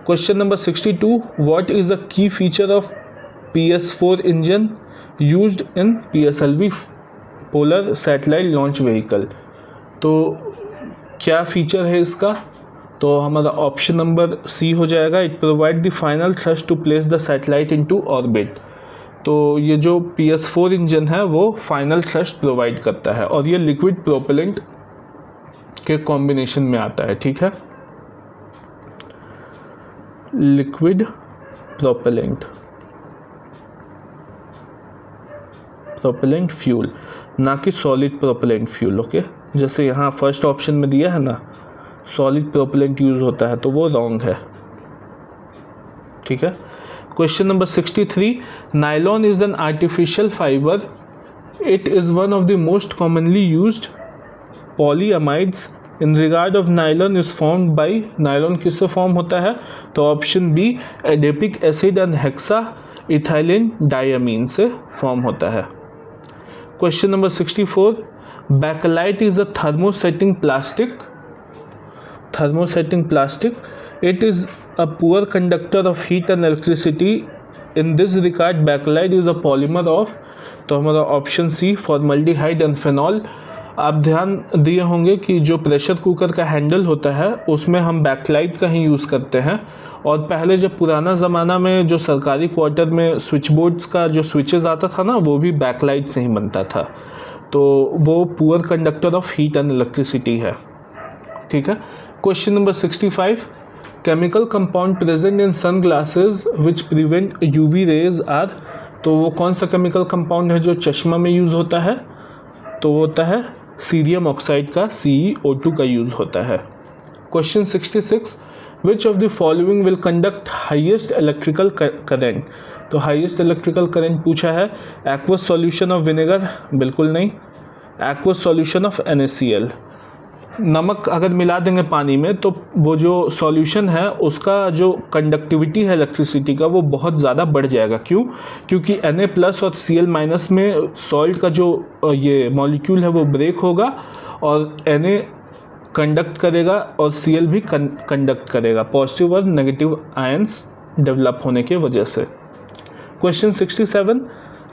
Question number 62, what is the key feature of PS4 engine used in PSLV polar satellite launch vehicle. तो क्या फीचर है इसका, तो हमारा ऑप्शन नंबर सी हो जाएगा, it provide the final thrust to place the satellite into orbit. तो ये जो PS4 इंजन है वो फाइनल थ्रस्ट प्रोवाइड करता है और ये लिक्विड प्रोपेलेंट के कॉम्बिनेशन में आता है, ठीक है, लिक्विड प्रोपेलेंट फ्यूल, ना कि सॉलिड प्रोपेलेंट फ्यूल। ओके, जैसे यहाँ फर्स्ट ऑप्शन में दिया है ना सॉलिड प्रोपेलेंट यूज होता है, तो वो रॉन्ग है, ठीक है। Question number 63, nylon is an artificial fibre, it is one of the most commonly used polyamides, in regard of nylon is formed by, nylon किससे फॉर्म होता है, तो option B adipic acid and hexa ethylene diamine से फॉर्म होता है। Question number 64, bakelite is a thermosetting plastic, it is a poor conductor of heat and electricity, in this regard bakelite is a polymer of, तो हमारा option C formaldehyde and phenol. आप ध्यान दिए होंगे कि जो प्रेशर कुकर का हैंडल होता है उसमें हम बैकलाइट का ही यूज़ करते हैं, और पहले जब पुराना ज़माना में जो सरकारी क्वार्टर में स्विच बोर्ड्स का जो स्विचेस आता था ना वो भी बैकलाइट से ही बनता था, तो वो poor conductor of heat and electricity है, ठीक है। Question number 65, chemical compound present in sunglasses which prevent UV rays are, तो वो कौन सा केमिकल कंपाउंड है जो चश्मा में यूज़ होता है, तो वो होता है सीरियम ऑक्साइड का CeO2 का यूज़ होता है। Question 66, which of the following will conduct highest electrical current, तो हाईएस्ट इलेक्ट्रिकल करेंट पूछा है, एक्वस सॉल्यूशन ऑफ विनेगर, बिल्कुल नहीं, एक्वस सॉल्यूशन ऑफ NaCl, नमक अगर मिला देंगे पानी में तो वो जो सॉल्यूशन है उसका जो कंडक्टिविटी है इलेक्ट्रिसिटी का वो बहुत ज़्यादा बढ़ जाएगा। क्यों? क्योंकि Na+ और Cl- में सॉल्ट का जो ये मॉलिक्यूल है वो ब्रेक होगा और Na कंडक्ट करेगा और Cl भी कंडक्ट करेगा, पॉजिटिव और नेगेटिव आयंस डेवलप होने की वजह से। Question 67,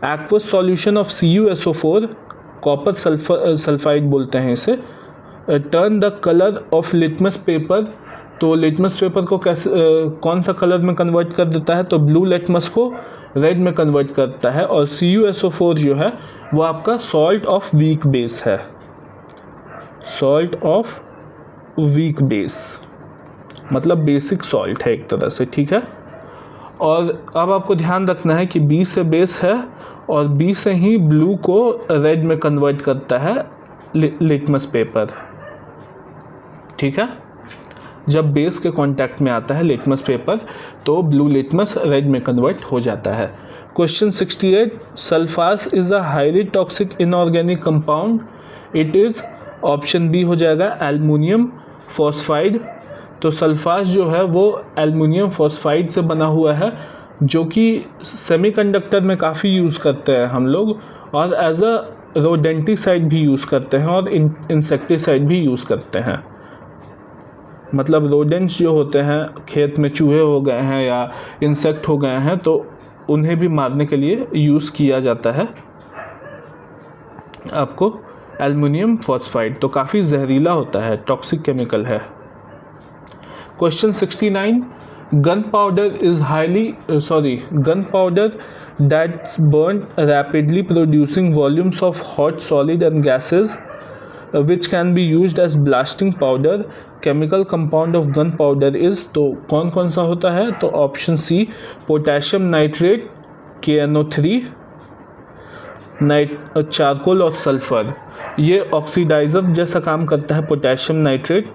aqueous solution of CuSO4, copper sulphide बोलते हैं इसे, turn the colour of litmus paper, तो लिटमस पेपर को कैसे कौन सा कलर में कन्वर्ट कर देता है, तो ब्लू लिटमस को रेड में कन्वर्ट करता है, और CuSO4 जो है वो आपका सॉल्ट ऑफ वीक बेस है, सॉल्ट ऑफ वीक बेस मतलब बेसिक सॉल्ट है एक तरह से, ठीक है। और अब आपको ध्यान रखना है कि B से बेस है और B से ही ब्लू को रेड में कन्वर्ट करता है लिटमस पेपर, ठीक है। जब बेस के कांटेक्ट में आता है लिटमस पेपर तो ब्लू लिटमस रेड में कन्वर्ट हो जाता है। Question 68, sulphas is a highly toxic inorganic compound, it is, option B हो जाएगा एल्युमिनियम फॉस्फाइड, तो सल्फास जो है वो एल्युमिनियम फॉस्फाइड से बना हुआ है जो कि सेमीकंडक्टर में काफ़ी यूज़ करते हैं हम लोग, और एज अ रोडेंटिसाइड भी यूज़ करते हैं और इंसेक्टिसाइड भी यूज़ करते हैं। मतलब रोडेंट्स जो होते हैं, खेत में चूहे हो गए हैं या इंसेक्ट हो गए हैं तो उन्हें भी मारने के लिए यूज़ किया जाता है आपको एल्युमिनियम फॉस्फाइड, तो काफ़ी जहरीला होता है, टॉक्सिक केमिकल है। Question 69, gun powder that's burned rapidly producing volumes of hot solid and gases which can be used as blasting powder, chemical compound of gunpowder is, तो कौन कौन सा होता है, तो option C potassium nitrate, KNO3, charcoal और सल्फर, ये ऑक्सीडाइजर जैसा काम करता है पोटेशियम नाइट्रेट,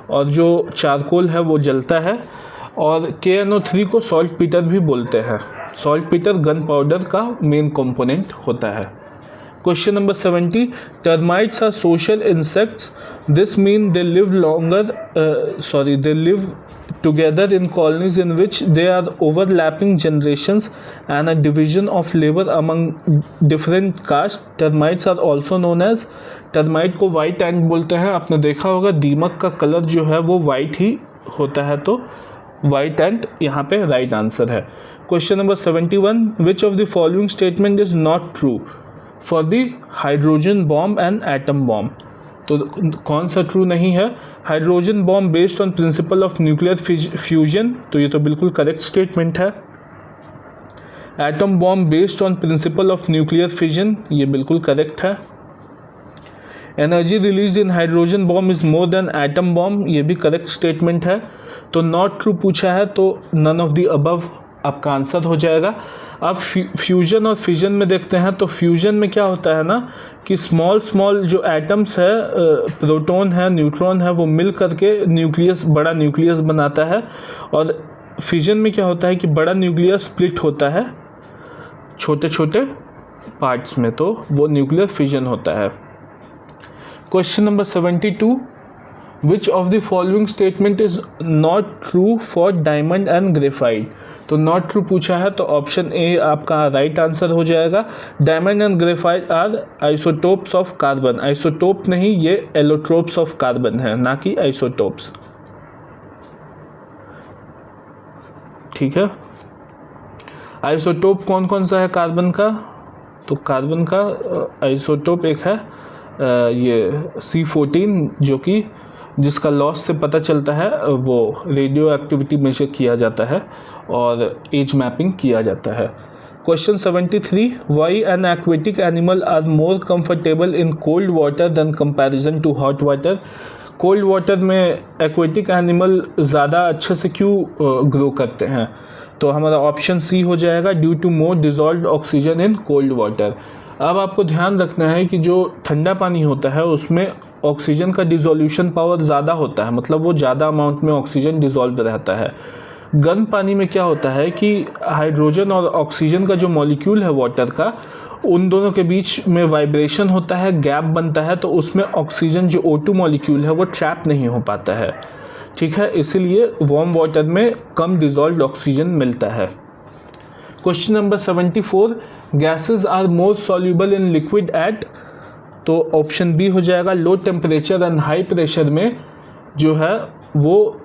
और जो चारकोल है वो जलता है, और KNO3 को सॉल्ट पीटर भी बोलते हैं, सॉल्ट पीटर गन पाउडर का मेन कंपोनेंट होता है। Question number 70, termites are social insects, this mean they live together in colonies in which there are overlapping generations and a division of labor among different castes. Termites are also known as, termite को वाइट एंट बोलते हैं। आपने देखा होगा दीमक का कलर जो है वो वाइट ही होता है, तो वाइट एंट यहाँ पे राइट आंसर है। Question number 71, which of the following statement is not true for the hydrogen bomb and atom bomb? तो कौन सा ट्रू नहीं है? Hydrogen bomb based on principle of nuclear fusion, तो ये तो बिल्कुल करेक्ट स्टेटमेंट है। Atom bomb based on principle of nuclear fission, ये बिल्कुल करेक्ट है। Energy release in hydrogen bomb is more than atom bomb, ये भी करेक्ट स्टेटमेंट है। तो नॉट ट्रू पूछा है, तो नन ऑफ द अबव आपका आंसर हो जाएगा। अब फ्यूजन और फिजन में देखते हैं, तो फ्यूजन में क्या होता है ना कि स्मॉल जो एटम्स है, प्रोटॉन है, न्यूट्रॉन है, वो मिल करके न्यूक्लियस, बड़ा न्यूक्लियस बनाता है। और फिजन में क्या होता है कि बड़ा न्यूक्लियस स्प्लिट होता है छोटे छोटे पार्ट्स में, तो वो न्यूक्लियर फिजन होता है। Question number 72, which of the following statement is not true for diamond and graphite? तो नॉट ट्रू पूछा है, तो ऑप्शन ए आपका राइट आंसर हो जाएगा। Diamond and graphite are isotopes of carbon. Isotope नहीं, ये एलोट्रोप्स ऑफ कार्बन है, ना कि आइसोटोप्स। ठीक है, आइसोटोप कौन कौन सा है कार्बन का? तो कार्बन का आइसोटोप एक है ये C14, जो कि जिसका लॉस से पता चलता है वो रेडियो एक्टिविटी मेजर किया जाता है और एज मैपिंग किया जाता है। Question 73, why an aquatic animal are more comfortable in cold water than comparison to hot water? Cold water में एक्वेटिक एनिमल ज़्यादा अच्छे से क्यों ग्रो करते हैं? तो हमारा ऑप्शन सी हो जाएगा, due to more dissolved oxygen in cold water. अब आपको ध्यान रखना है कि जो ठंडा पानी होता है उसमें ऑक्सीजन का डिसोल्यूशन पावर ज़्यादा होता है, मतलब वो ज़्यादा अमाउंट में ऑक्सीजन डिसॉल्व रहता है। गर्म पानी में क्या होता है कि हाइड्रोजन और ऑक्सीजन का जो मॉलिक्यूल है वाटर का, उन दोनों के बीच में वाइब्रेशन होता है, गैप बनता है, तो उसमें ऑक्सीजन जो O2 मॉलिक्यूल है वो ट्रैप नहीं हो पाता है। ठीक है, इसीलिए वार्म वाटर में कम डिसॉल्व्ड ऑक्सीजन मिलता है। Question number 74, gases are more soluble in liquid at? तो ऑप्शन बी हो जाएगा, low temperature and high pressure में जो है वो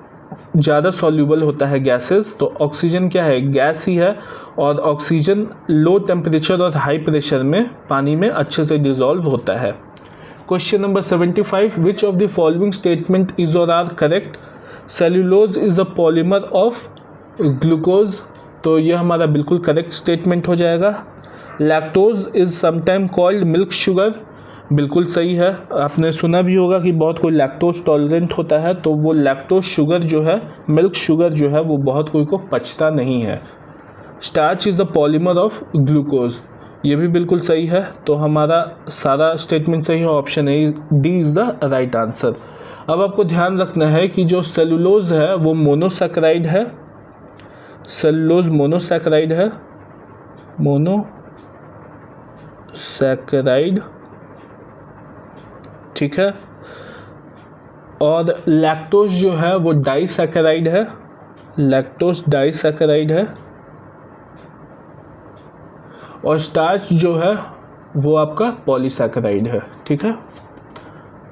ज़्यादा सॉल्यूबल होता है गैसेस। तो ऑक्सीजन क्या है, गैस ही है, और ऑक्सीजन लो टेम्परेचर और हाई प्रेशर में पानी में अच्छे से डिसॉल्व होता है। Question number 75, which of the following statement is और are correct? Cellulose is a polymer of glucose, तो ये हमारा बिल्कुल करेक्ट स्टेटमेंट हो जाएगा। Lactose is sometime called milk sugar, बिल्कुल सही है। आपने सुना भी होगा कि बहुत कोई लैक्टोज टॉलरेंट होता है, तो वो लैक्टोज शुगर जो है, मिल्क शुगर जो है, वो बहुत कोई को पचता नहीं है। Starch is the polymer of glucose, ये भी बिल्कुल सही है। तो हमारा सारा स्टेटमेंट सही है, option A D is the right answer. अब आपको ध्यान रखना है कि जो सेलुलोज है वो मोनोसैकेराइड है, सेलुलोज मोनोसैकेराइड है, मोनोसैकेराइड, ठीक है। और लैक्टोज जो है वो डाइसैकेराइड है, लैक्टोज डाइसैकेराइड है। और स्टार्च जो है वो आपका पॉलीसैकेराइड है, ठीक है।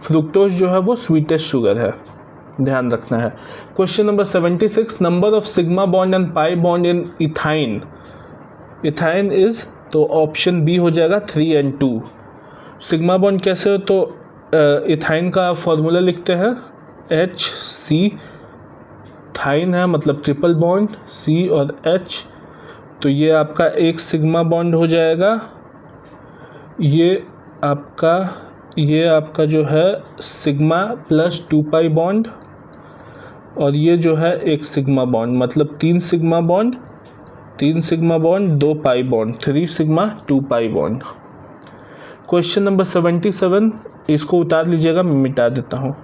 फ्रुक्टोज जो है वो स्वीटेस्ट शुगर है, ध्यान रखना है। Question number 76, number of sigma bond and pi bond in ethyne, ethyne is, तो ऑप्शन बी हो जाएगा 3 and 2। सिग्मा बॉन्ड कैसे हो, तो इथाइन का फॉर्मूला लिखते हैं HC, थाइन है मतलब ट्रिपल बॉन्ड, C और H, तो ये आपका एक सिग्मा बॉन्ड हो जाएगा। ये आपका जो है सिग्मा प्लस 2 पाई बॉन्ड, और ये जो है एक सिग्मा बॉन्ड, मतलब 3 sigma bond 2 pi bond, 3 sigma 2 pi bond. Question number 77, इसको उतार लीजिएगा, मैं मिटा देता हूँ।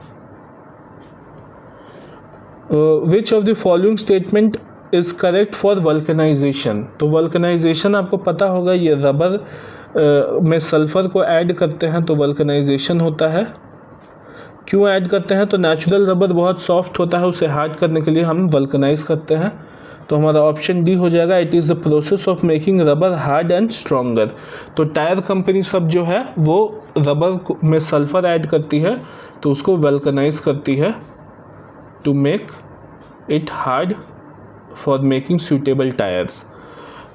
Which of the following statement is correct for vulcanisation? तो वल्कनाइजेशन आपको पता होगा, ये रबर में सल्फ़र को ऐड करते हैं तो वल्कनाइजेशन होता है। क्यों ऐड करते हैं? तो नेचुरल रबर बहुत सॉफ्ट होता है, उसे हार्ड करने के लिए हम वल्कनाइज करते हैं। तो हमारा ऑप्शन डी हो जाएगा, it is the process of making rubber hard and stronger. तो टायर कंपनी सब जो है वो रबर में सल्फर ऐड करती है तो उसको वल्कनाइज करती है to make it hard for making suitable tyres.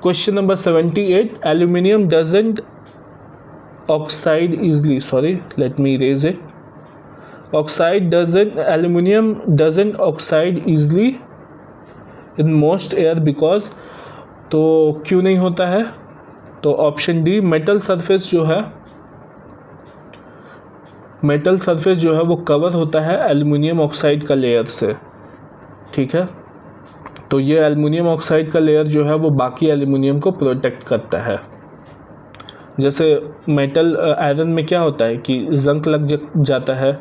Question number 78, aluminium doesn't oxide easily, sorry let me erase it, aluminum doesn't oxide easily in most air because, तो क्यों नहीं होता है? तो ऑप्शन डी, मेटल सरफेस जो है वो कवर होता है एल्युमिनियम ऑक्साइड का लेयर से, ठीक है। तो ये एल्युमिनियम ऑक्साइड का लेयर जो है वो बाकी एल्युमिनियम को प्रोटेक्ट करता है। जैसे मेटल आयरन में क्या होता है कि जंग लग जाता है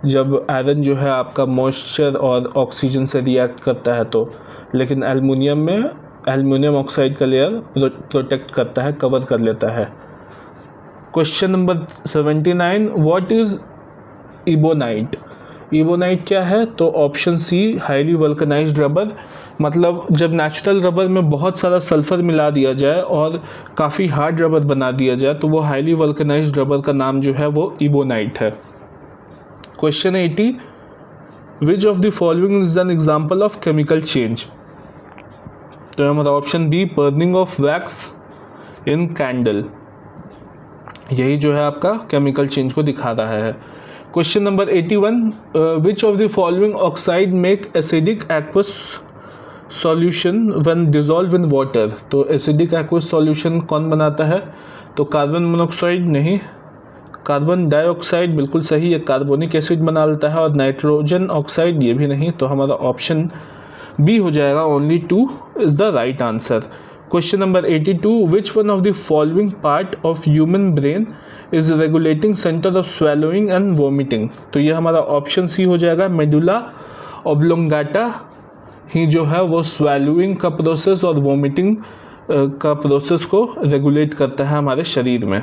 जब आयरन जो है आपका मॉइस्चर और ऑक्सीजन से रिएक्ट करता है, तो लेकिन एल्युमिनियम में एल्युमिनियम ऑक्साइड का लेयर प्रोटेक्ट करता है, कवर कर लेता है। Question number 79, what is ebonite? Ebonite क्या है? तो option C, highly vulcanised rubber. मतलब जब नेचुरल रबर में बहुत सारा सल्फ़र मिला दिया जाए और काफ़ी हार्ड रबर बना दिया जाए तो वो हाईली वल्कनाइज्ड रबर का नाम जो है वो इबोनाइट है। Question 80, which of the following is an example of chemical change? तो हमारा option B, burning of wax in candle, यही जो है आपका केमिकल चेंज को दिखा रहा है। Question number 81, which of the following oxide make acidic aqueous solution when dissolve in water? तो एसिडिक एक्वस सॉल्यूशन कौन बनाता है? तो कार्बन मोनोऑक्साइड नहीं, कार्बन डाइऑक्साइड बिल्कुल सही है, कार्बोनिक एसिड बना लेता है, और नाइट्रोजन ऑक्साइड ये भी नहीं। तो हमारा ऑप्शन बी हो जाएगा, only 2 is the right answer. Question number 82, which one of the following part of human brain is regulating centre of swallowing and vomiting? तो ये हमारा ऑप्शन सी हो जाएगा, मेडुला ऑब्लोंगाटा ही जो है वो स्वेलोइंग का प्रोसेस और वोमिटिंग का प्रोसेस को रेगुलेट करता है हमारे शरीर में।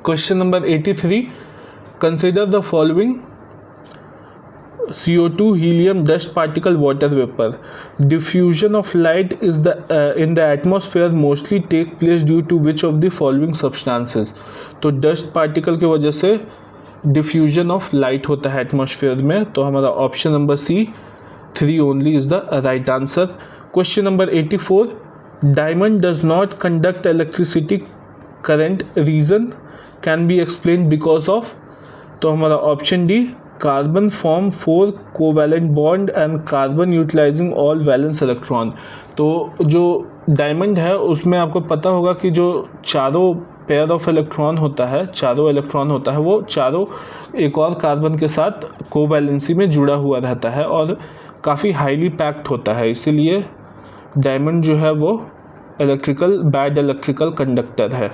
Question number 83, consider the following CO2, helium, dust particle, water vapor. Diffusion of light is in the atmosphere mostly take place due to which of the following substances? तो dust particle की वजह से diffusion of light होता है एटमॉस्फेयर में। तो हमारा option number C, 3 only is the right answer. Question number 84, diamond does not conduct electricity current, reason can be explained because of? तो हमारा option D, carbon form 4 covalent bond and carbon utilising all valence electron. तो जो डायमंड है उसमें आपको पता होगा कि जो चारों पेयर ऑफ इलेक्ट्रॉन होता है, वो चारों एक और कार्बन के साथ कोवैलेंसी में जुड़ा हुआ रहता है और काफ़ी हाईली पैक्ड होता है, इसीलिए डायमंड जो है वो बैड इलेक्ट्रिकल कंडक्टर है।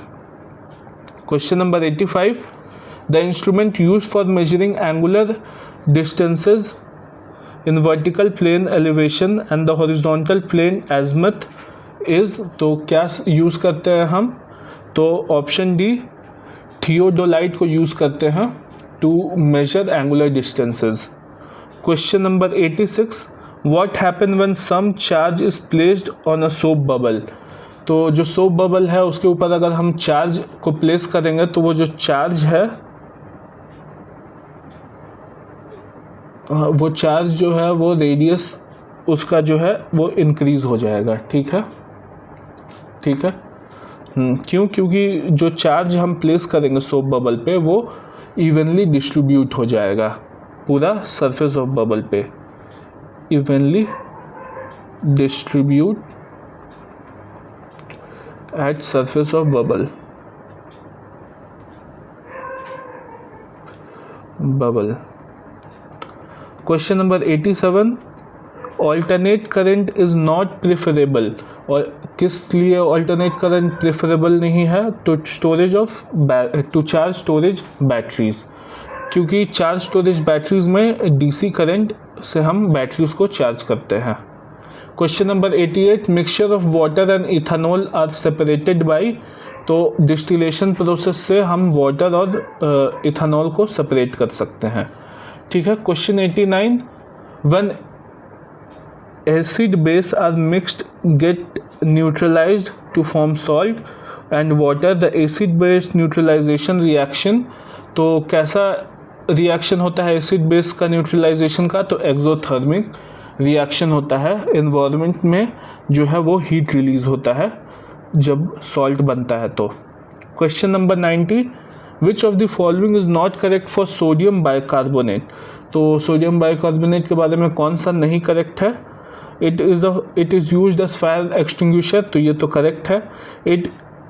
Question number 85, the instrument used for measuring angular distances in vertical plane elevation and the horizontal plane azimuth is? तो क्या यूज़ करते हैं हम? तो ऑप्शन डी, थियोडोलाइट को यूज़ करते हैं to measure angular distances. Question number 86, what happen when some charge is placed on a soap bubble? तो जो सोप बबल है उसके ऊपर अगर हम चार्ज को प्लेस करेंगे तो वो जो चार्ज है वो चार्ज जो है वो रेडियस उसका जो है वो इंक्रीज़ हो जाएगा, ठीक है। क्यों? क्योंकि जो चार्ज हम प्लेस करेंगे सोप बबल पे वो इवनली डिस्ट्रीब्यूट हो जाएगा पूरा सरफेस ऑफ बबल पे, evenly distribute at surface of bubble. Question number 87, alternate current is not preferable, और किस लिए ऑल्टरनेट करंट प्रेफरेबल नहीं है? टू चार्ज स्टोरेज बैटरीज, क्योंकि चार्ज स्टोरेज बैटरीज में डीसी करंट से हम बैटरीज को चार्ज करते हैं। Question number 88, mixture of water and ethanol are separated by? तो डिस्टिलेशन प्रोसेस से हम वाटर और इथेनॉल को सेपरेट कर सकते हैं। ठीक है। Question 89, when acid base are mixed get neutralised to form salt and water, the acid base neutralisation reaction. तो कैसा रिएक्शन होता है एसिड बेस का न्यूट्रलाइजेशन का? तो एक्सोथर्मिक रिएक्शन होता है। एनवायरनमेंट में जो है वो हीट रिलीज होता है जब सॉल्ट बनता है। तो question number 90, which of the following is not correct for sodium bicarbonate. तो सोडियम बाइकार्बोनेट के बारे में कौन सा नहीं करेक्ट है? It is used as fire extinguisher, तो ये तो करेक्ट है।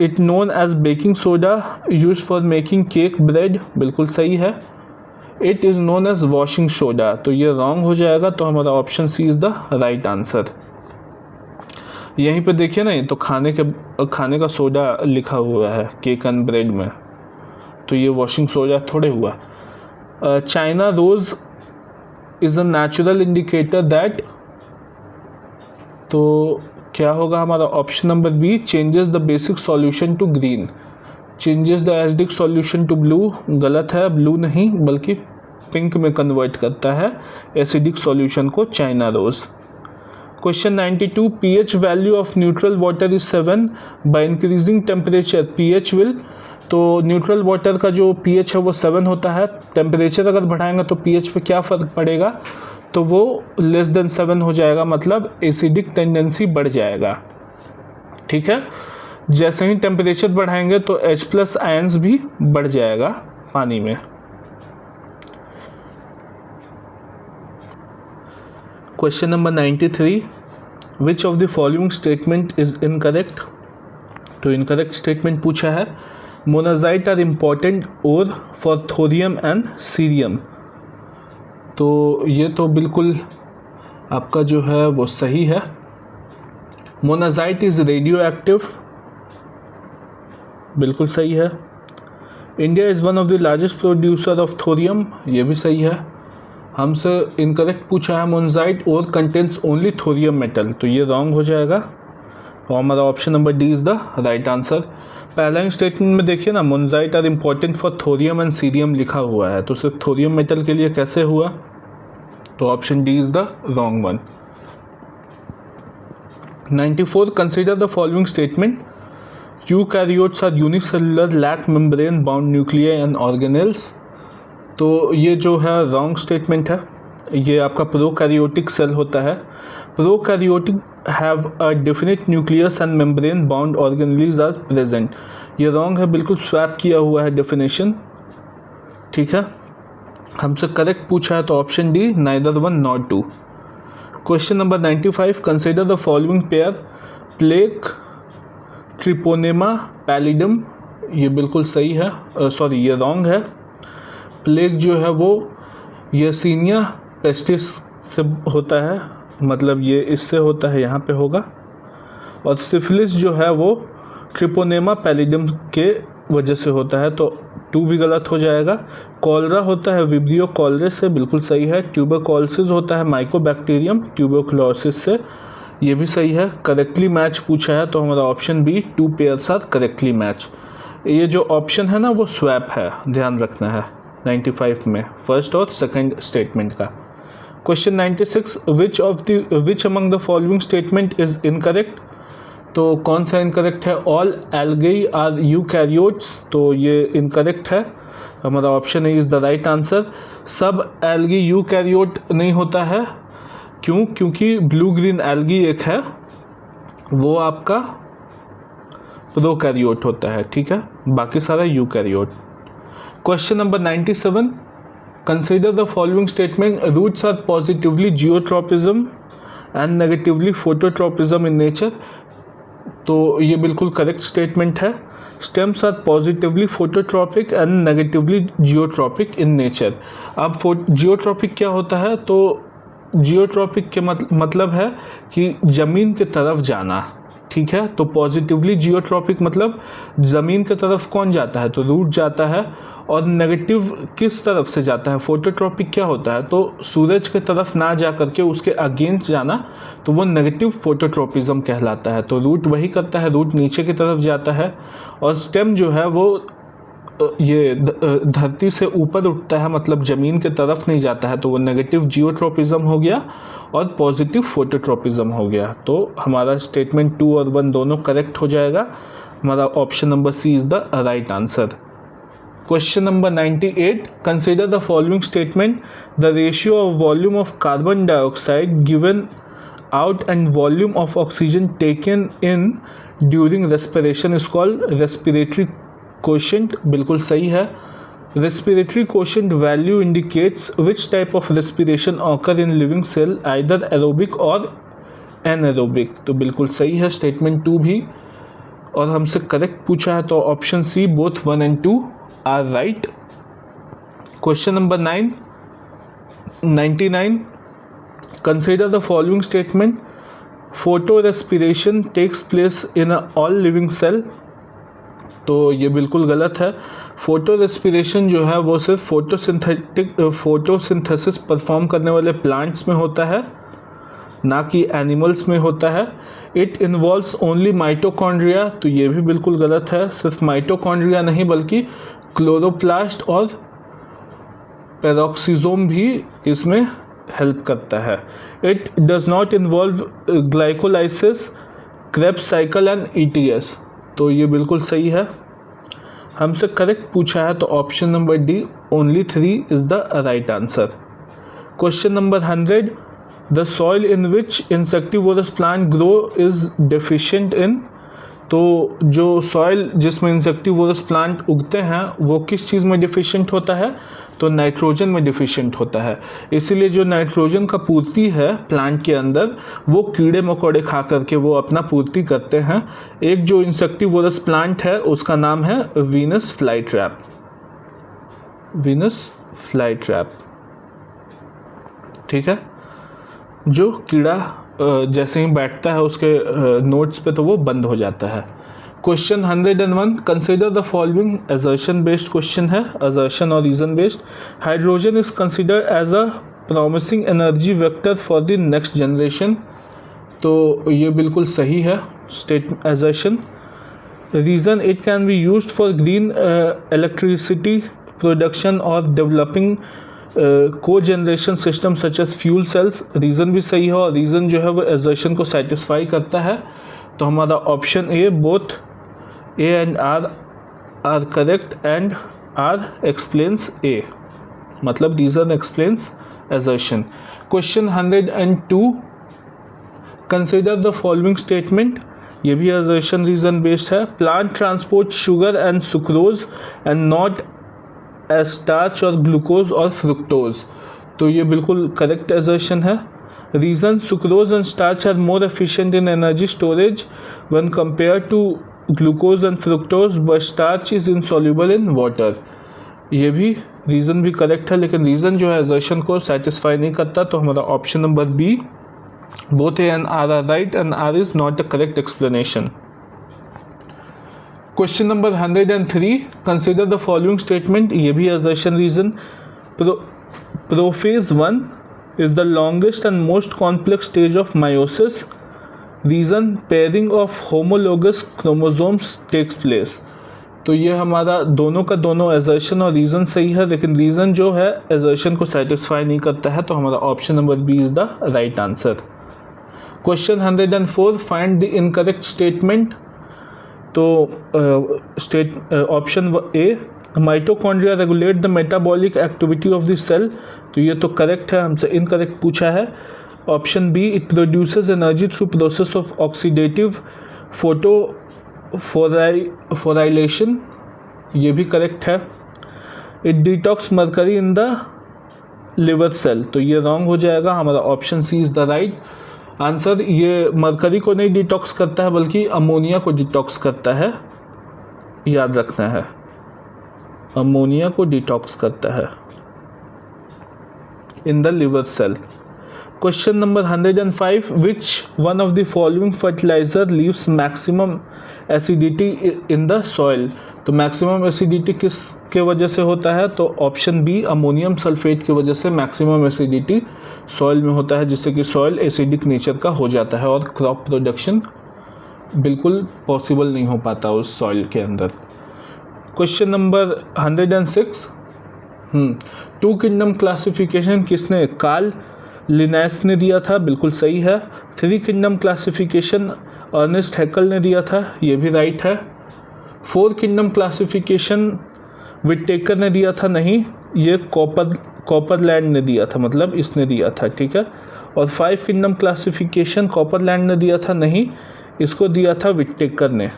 It known as baking soda use for making cake bread, बिल्कुल सही है। It is known as washing soda, तो ये रॉन्ग हो जाएगा। तो हमारा option C is the right answer. यहीं पे देखिए ना, ये तो खाने का सोडा लिखा हुआ है केक एंड ब्रेड में, तो ये वॉशिंग सोडा थोड़े हुआ। China rose is a natural indicator that, तो क्या होगा हमारा option number B, changes the basic solution to green. Changes the acidic solution to blue, गलत है, ब्लू नहीं बल्कि पिंक में कन्वर्ट करता है एसिडिक सॉल्यूशन को China rose. Question 92, pH value of neutral water is 7, by increasing temperature pH will. तो न्यूट्रल वाटर का जो pH है वो 7 होता है। टेम्परेचर अगर बढ़ाएंगे तो pH पे क्या फ़र्क पड़ेगा? तो वो लेस देन 7 हो जाएगा, मतलब एसिडिक टेंडेंसी बढ़ जाएगा। ठीक है, जैसे ही टेम्परेचर बढ़ाएंगे तो H+ आयंस भी बढ़ जाएगा पानी में। Question number 93, which of the following statement is incorrect. तो इनकरेक्ट स्टेटमेंट पूछा है, मोनाजाइट आर इम्पॉर्टेंट और फॉर थोरियम एंड सीरियम। तो ये तो बिल्कुल आपका जो है वो सही है। मोनाजाइट इज़ रेडियो एक्टिव, बिल्कुल सही है। India is one of the largest producer of thorium, ये भी सही है। हमसे इनकरेक्ट पूछा है, मोनाजाइट और कंटेंट्स ओनली थोरियम मेटल, तो ये रॉन्ग हो जाएगा। तो हमारा option number D is the right answer. पहला ही स्टेटमेंट में देखिए ना, monazite are important for thorium and cerium लिखा हुआ है, तो सिर्फ थोरियम मेटल के लिए कैसे हुआ? तो option D is the wrong one. 94, consider the following statement, eukaryotes are unicellular, lack membrane bound nuclei and organelles. तो ये जो है रॉन्ग स्टेटमेंट है। ये आपका प्रोकैरियोटिक सेल होता है। Prokaryotic have a definite nucleus and membrane bound organelles are present, ये रॉन्ग है, बिल्कुल स्वैप किया हुआ है डेफिनेशन। ठीक है, हमसे करेक्ट पूछा है तो option D, neither one not two. Question number 95, consider the following pair, plague treponema pallidum. ये बिल्कुल सही है, सॉरी ये रॉन्ग है। प्लेग जो है वो yersinia pestis से होता है, मतलब ये इससे होता है, यहाँ पे होगा। और सिफिलिस जो है वो ट्रिपोनेमा पैलिडम के वजह से होता है, तो 2 भी गलत हो जाएगा। कॉलरा होता है विब्रियो कॉलरे से, बिल्कुल सही है। ट्यूबरकुलोसिस होता है माइकोबैक्टीरियम ट्यूबरकुलोसिस से, ये भी सही है। करेक्टली मैच पूछा है तो हमारा option B, 2 pairs are correctly match. ये जो ऑप्शन है ना वो स्वैप है, ध्यान रखना है 95 में, फर्स्ट और सेकंड स्टेटमेंट का। Question 96, which among the following statement is incorrect. तो कौन सा इनकरेक्ट है? ऑल एल्गी आर यूकैरियोट्स, तो ये इनकरेक्ट है। हमारा option A is the right answer. सब एल्गी यूकैरियोट नहीं होता है, क्यों? क्योंकि ब्लू ग्रीन एल्गी एक है, वो आपका प्रोकैरियोट होता है। ठीक है, बाकी सारा eukaryote. Question number 97, consider the following statement, roots are positively geotropism and negatively phototropism in nature. तो ये बिल्कुल करेक्ट स्टेटमेंट है। Stems are positively phototropic and negatively geotropic in nature. अब जियोट्रॉपिक क्या होता है? तो जियोट्रॉपिक के मतलब है कि ज़मीन की तरफ जाना। ठीक है, तो पॉजिटिवली जियोट्रॉपिक मतलब ज़मीन की तरफ कौन जाता है? तो रूट जाता है। और नेगेटिव किस तरफ से जाता है? फोटोट्रॉपिक क्या होता है? तो सूरज की तरफ ना जा करके उसके अगेंस्ट जाना, तो वो नेगेटिव फोटोट्रॉपिज्म कहलाता है। तो रूट वही करता है, रूट नीचे की तरफ जाता है। और स्टेम जो है वो ये धरती से ऊपर उठता है, मतलब ज़मीन के तरफ नहीं जाता है, तो वो नेगेटिव जियोट्रोपिज्म हो गया और पॉजिटिव फोटोट्रोपिज्म हो गया। तो हमारा स्टेटमेंट 2 और 1 दोनों करेक्ट हो जाएगा। हमारा option number C is the right answer. Question number 98, consider the following statement, the ratio of volume of carbon dioxide given out and volume of oxygen taken in during respiration is called respiratory quotient। बिल्कुल सही है। respiratory quotient value indicates which type of respiration occur in living cell, either aerobic or anaerobic। तो बिल्कुल सही है स्टेटमेंट 2 भी, और हमसे करेक्ट पूछा है तो option C both 1 and 2 are right. Question number 99, consider the following statement, photorespiration takes place in all living cell। तो ये बिल्कुल गलत है। फोटो रेस्पिरेशन जो है वो सिर्फ फोटोसिंथेसिस परफॉर्म करने वाले प्लांट्स में होता है, ना कि एनिमल्स में होता है। इट इन्वॉल्व्स ओनली माइटोकॉन्ड्रिया, तो ये भी बिल्कुल गलत है। सिर्फ माइटोकॉन्ड्रिया नहीं बल्कि क्लोरोप्लास्ट और पेरोक्सिसोम भी इसमें हेल्प करता है। It does not involve glycolysis, Krebs cycle and ETS। तो ये बिल्कुल सही है। हमसे करेक्ट पूछा है तो option number D only 3 is the right answer. Question number 100, the soil in which insectivorous plant grow is deficient in. तो जो सॉइल जिसमें इंसेक्टिवोरस प्लांट उगते हैं वो किस चीज़ में डिफिशिएंट होता है, तो नाइट्रोजन में डिफिशिएंट होता है। इसीलिए जो नाइट्रोजन का पूर्ति है प्लांट के अंदर वो कीड़े मकोड़े खा करके वो अपना पूर्ति करते हैं। एक जो इंसेक्टिवोरस प्लांट है उसका नाम है वीनस फ्लाईट्रैप। वीनस फ्लाईट्रैप, ठीक है। जो कीड़ा जैसे ही बैठता है उसके नोट्स पे तो वो बंद हो जाता है। Question 101, consider the following, assertion based question है, असर्शन और reason based. Hydrogen is considered as a promising energy vector for the next generation. तो ये बिल्कुल सही है state assertion. Reason, it can be used for green electricity production और developing cogeneration system such as fuel cells. Reason भी सही है और रीज़न जो है वो असर्शन को सेटिस्फाई करता है। तो हमारा option A both A and R correct and R explains A, मतलब reason explains assertion. Question 102, consider the following statement, ये भी असर्शन रीज़न बेस्ड है। Plant transport sugar and sucrose and not as starch और ग्लूकोज और फ्रुक्टोज। तो ये बिल्कुल करेक्ट असर्शन है। Reason, sucrose and starch are more efficient in energy storage when compare to glucose and fructose, but starch is insoluble in water. ये भी रीज़न भी करेक्ट है, लेकिन रीज़न जो है असर्शन को सेटिस्फाई नहीं करता। तो हमारा option number B both A and R are right and R is not a correct explanation. Question number 103, consider the following statement, ये भी assertion reason. Prophase 1 is the longest and most complex stage of meiosis. Reason, pairing of homologous chromosomes takes place. तो ये हमारा दोनों का दोनों असर्शन और रीज़न सही है, लेकिन रीज़न जो है असर्शन को सेटिस्फाई नहीं करता है। तो हमारा option number B is the right answer. Question 104, find the incorrect statement. तो option A, mitochondria regulate the metabolic activity of the cell. तो ये तो करेक्ट है, हमसे इनकरेक्ट पूछा है। Option B, it produces energy through process of oxidative photophosphorylation. ये भी करेक्ट है। It detox mercury in the liver cell. तो ये रॉन्ग हो जाएगा, हमारा option C is the right answer. ये मरकरी को नहीं डिटॉक्स करता है बल्कि अमोनिया को डिटॉक्स करता है, याद रखना है, अमोनिया को डिटॉक्स करता है in the liver cell. Question number 105, which one of the following fertiliser leaves maximum acidity in the soil. तो मैक्सिमम एसिडिटी किस के वजह से होता है, तो ऑप्शन बी, अमोनियम सल्फेट की वजह से मैक्सिमम एसिडिटी सॉइल में होता है, जिससे कि सॉइल एसिडिक नेचर का हो जाता है और क्रॉप प्रोडक्शन बिल्कुल पॉसिबल नहीं हो पाता उस सॉइल के अंदर। Question number 106, two kingdom classification किसने, कार्ल लिनैस ने दिया था, बिल्कुल सही है। Three kingdom classification Ernst Haeckel ने दिया था, ये भी राइट है। फोर किंगडम क्लासिफिकेशन विटेकर ने दिया था, नहीं, ये कॉपरलैंड ने दिया था, मतलब इसने दिया था, ठीक है। और फाइव किंगडम क्लासिफिकेशन कॉपरलैंड ने दिया था, नहीं, इसको दिया था विटेकर ने।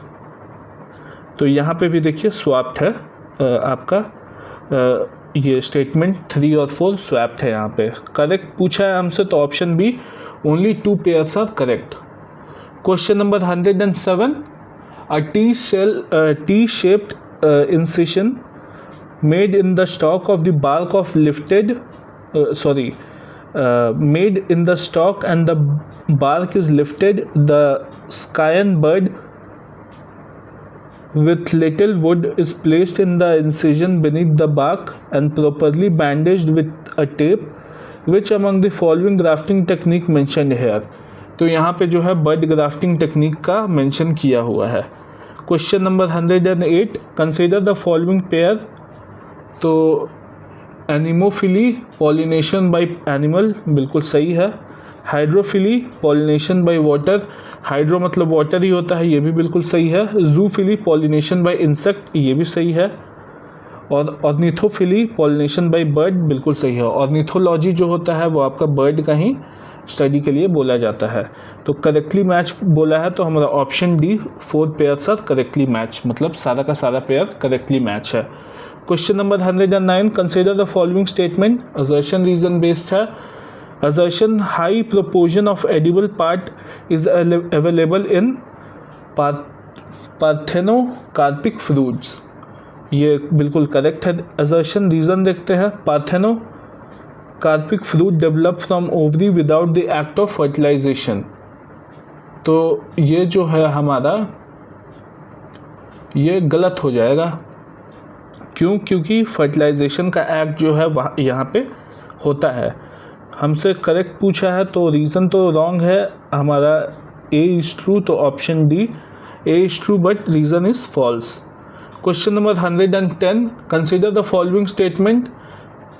तो यहाँ पे भी देखिए स्वैप्ड है आपका ये स्टेटमेंट 3 और 4 स्वैप्ड है यहाँ पे। करेक्ट पूछा है हमसे तो option B, only 2 pairs are correct. Question number 107, a T shaped incision made in the stalk of the bark of lifted made in the stalk and the bark is lifted, the scion bird with little wood is placed in the incision beneath the bark and properly bandaged with a tape. Which among the following grafting technique mentioned here? तो यहाँ पे जो है बर्ड ग्राफ्टिंग टेक्निक का मेंशन किया हुआ है। Question number 108, consider the following pair. तो एनिमोफिली पॉलिनेशन बाय एनिमल, बिल्कुल सही है। Hydrophily pollination by water, hydro मतलब वाटर ही होता है, ये भी बिल्कुल सही है। जूफिली पॉलिनेशन बाय इंसेक्ट, ये भी सही है। और ऑर्निथोफिली पॉलिनेशन बाय बर्ड, बिल्कुल सही है। ऑर्निथोलॉजी जो होता है वो आपका बर्ड का ही स्टडी के लिए बोला जाता है। तो करेक्टली मैच बोला है तो हमारा option D, 4 pairs are correctly match, मतलब सारा का सारा पेयर करेक्टली मैच है। Question number 109, consider the following statement. Assertion reason based है। Assertion high proportion of edible part is available in parthenocarpic fruits, ये बिल्कुल करेक्ट है असर्शन। रीज़न देखते हैं, parthenocarpic fruit develop from ovary without the act of fertilisation. तो ये जो है हमारा ये गलत हो जाएगा। क्यों? क्योंकि फर्टिलाइजेशन का एक्ट जो है वहाँ यहाँ पे होता है। हमसे करेक्ट पूछा है तो रीज़न तो रॉन्ग है हमारा, ए इज़ ट्रू, तो option D A is true but reason is false. Question number 110, consider the following statement.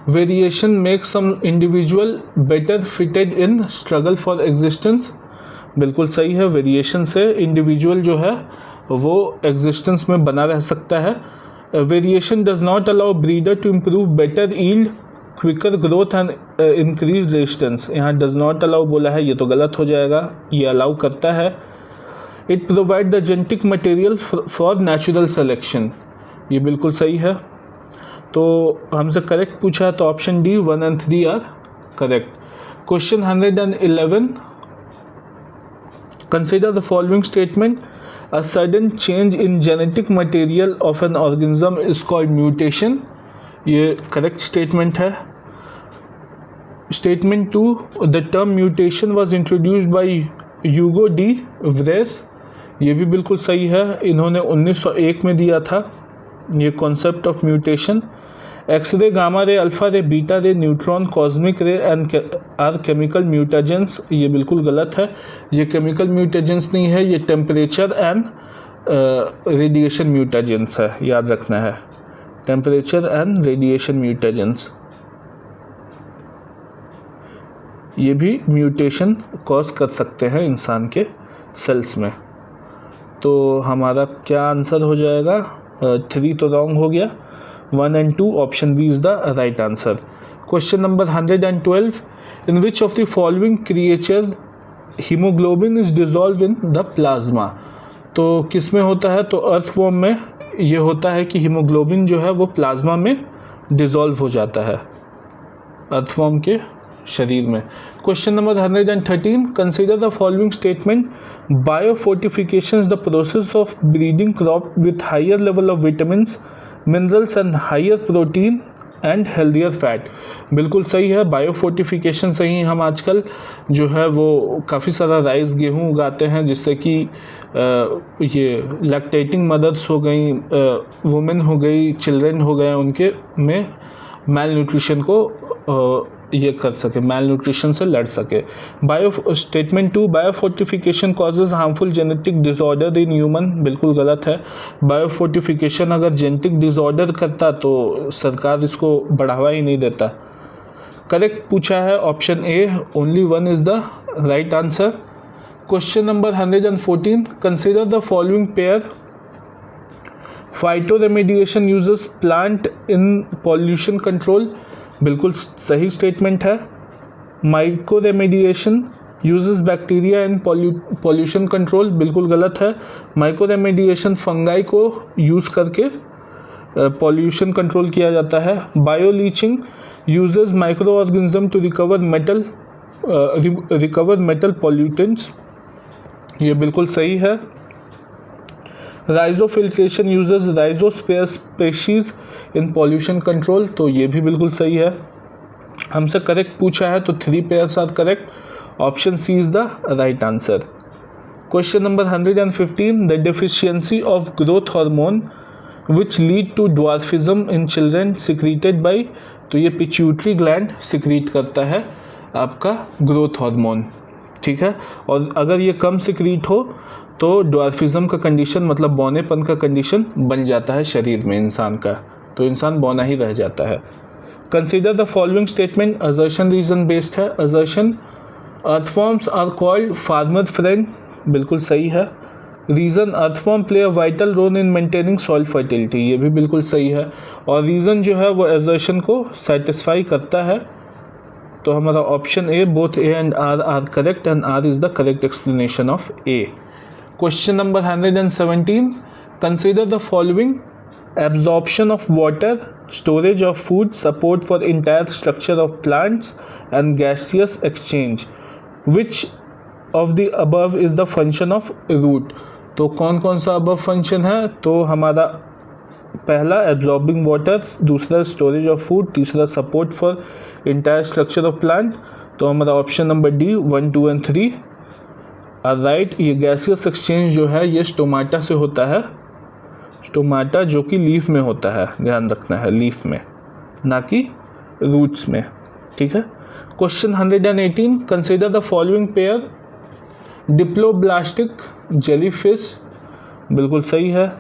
Variation make some individual better fitted in struggle for existence, बिल्कुल सही है। वेरिएशन से इंडिविजुअल जो है वो एग्जिस्टेंस में बना रह सकता है। Variation does not allow breeder to improve better yield, quicker growth and increase resistance, यहाँ डज नॉट अलाउ बोला है, ये तो गलत हो जाएगा, ये अलाउ करता है। It provide the genetic material for natural selection, ये बिल्कुल सही है। तो हमसे करेक्ट पूछा है तो option D 1 and 3 are correct. Question 111, consider the following statement. A sudden change in genetic material of an organism is called mutation, ये करेक्ट स्टेटमेंट है। Statement 2, the term mutation was introduced by Hugo de Vries, ये भी बिल्कुल सही है, इन्होंने 1901 में दिया था ये concept of mutation. X-ray, gamma ray, alpha ray, beta ray, neutron, cosmic ray and are chemical mutagens, ये बिल्कुल गलत है, ये केमिकल म्यूटेजेंस नहीं है, ये टेम्परेचर एंड रेडिएशन म्यूटेजेंस है, याद रखना है, टेम्परेचर एंड रेडिएशन म्यूटेजेंस, ये भी म्यूटेशन कॉज कर सकते हैं इंसान के सेल्स में। तो हमारा क्या आंसर हो जाएगा, 3 तो रॉन्ग हो गया, 1 and 2 option B is the right answer. Question number 112, in which of the following creature haemoglobin is dissolve in the plasma, तो किस में होता है, तो अर्थवॉर्म में ये होता है कि हीमोग्लोबिन जो है वो प्लाज्मा में डिजॉल्व हो जाता है अर्थवॉर्म के शरीर में। Question number 113, consider the following statement. Biofortification is the process of breeding crop with higher level of vitamins, minerals and higher protein and healthier fat, बिल्कुल सही है। बायोफोर्टिफिकेशन से ही हम आजकल जो है वो काफ़ी सारा राइस, गेहूँ उगाते हैं, जिससे कि ये लैक्टेटिंग मदर्स हो गई, वुमेन हो गई, चिल्ड्रन हो गए, उनके में मेल न्यूट्रिशन को ये कर सके, मैल न्यूट्रिशन से लड़ सके। Statement 2, biofortification causes harmful genetic disorder in human, बिल्कुल गलत है। बायोफोर्टिफिकेशन अगर जेनेटिक डिसऑर्डर करता तो सरकार इसको बढ़ावा ही नहीं देता। करेक्ट पूछा है option A, only one is the right answer. Question number 114, consider the following pair. Phytoremediation uses plant in pollution control, बिल्कुल सही स्टेटमेंट है। Microremediation uses bacteria in pollution control, बिल्कुल गलत है। माइक्रोरेमेडिएशन फंगाई को यूज़ करके पॉल्यूशन कंट्रोल किया जाता है। Bioleaching uses micro organism to recover metal pollutants, ये बिल्कुल सही है। Rhizofiltration uses rhizosphere species in pollution control, तो ये भी बिल्कुल सही है। हमसे करेक्ट पूछा है तो 3 pairs are correct, option C is the right answer. Question number 115, the deficiency of growth hormone which lead to dwarfism in children secreted by, तो ये पिट्यूटरी ग्लैंड सिक्रीट करता है आपका ग्रोथ हार्मोन, ठीक है। और अगर ये कम सिक्रीट हो तो ड्वार्फिज्म का कंडीशन मतलब बौनेपन का कंडीशन बन जाता है शरीर में इंसान का, तो इंसान बौना ही रह जाता है। Consider the following statement, assertion reason based है। Assertion, earthworms are called farmer friend, बिल्कुल सही है। Reason, earthworm play a vital role in maintaining soil fertility, ये भी बिल्कुल सही है। और रीज़न जो है वो असर्शन को सेटिस्फाई करता है, तो हमारा option A, both A and R correct and R is the correct explanation of A. Question number 117, consider the following. Absorption of water, storage of food, support for entire structure of plants and gaseous exchange, which of the above is the function of root, तो कौन कौन सा अबव फंक्शन है, तो हमारा पहला एब्जॉर्बिंग वाटर, दूसरा स्टोरेज ऑफ फूड, तीसरा support for entire structure of plant, तो हमारा option number D 1, 2 and 3 are right. ये गैसियस एक्सचेंज जो है ये स्टोमाटा से होता है, स्टोमाटा जो कि लीफ में होता है, ध्यान रखना है, लीफ में ना कि रूट्स में, ठीक है। Question 118, consider the following pair. Diploblastic jellyfish, बिल्कुल सही है।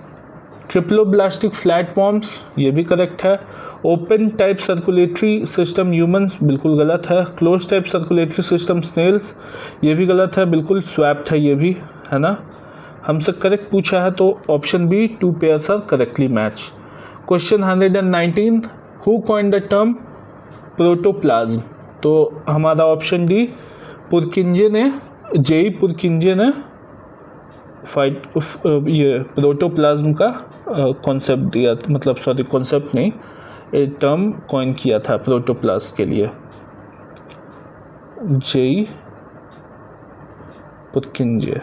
ट्रिप्लोब्लास्टिक फ्लैटवॉर्म्स, ये भी करेक्ट है। Open type circulatory system humans, बिल्कुल गलत है। Close type circulatory system snails, ये भी गलत है, बिल्कुल स्वैप्ड है ये भी, है ना। हमसे करेक्ट पूछा है तो option B, 2 pairs are correctly match. Question 119, who coined the term protoplasm, तो हमारा ऑप्शन डी, पुरकिंजे ने, जेई पुरकिंजे ने ये प्रोटोप्लाज्म का कॉन्सेप्ट दिया, मतलब सॉरी कॉन्सेप्ट नहीं, एक टर्म कॉइन किया था प्रोटोप्लाज्म के लिए, जेई पुरकिंजे,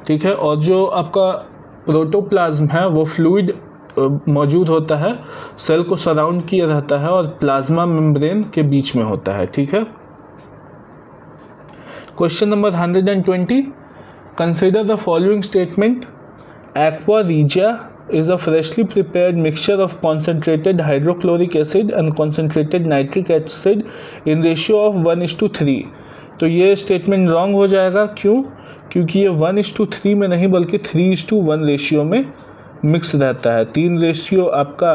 ठीक है। और जो आपका प्रोटोप्लाज्म है वो फ्लूइड मौजूद होता है, सेल को सराउंड किया रहता है और प्लाज्मा मेम्ब्रेन के बीच में होता है, ठीक है। Question number 120, consider the following statement. Aqua regia is a freshly prepared mixture of concentrated hydrochloric acid and concentrated nitric acid in ratio of 1:3, तो ये स्टेटमेंट रॉन्ग हो जाएगा, क्यों? क्योंकि ये 1:3 में नहीं बल्कि 3:1 रेशियो में मिक्स रहता है। 3 रेशियो आपका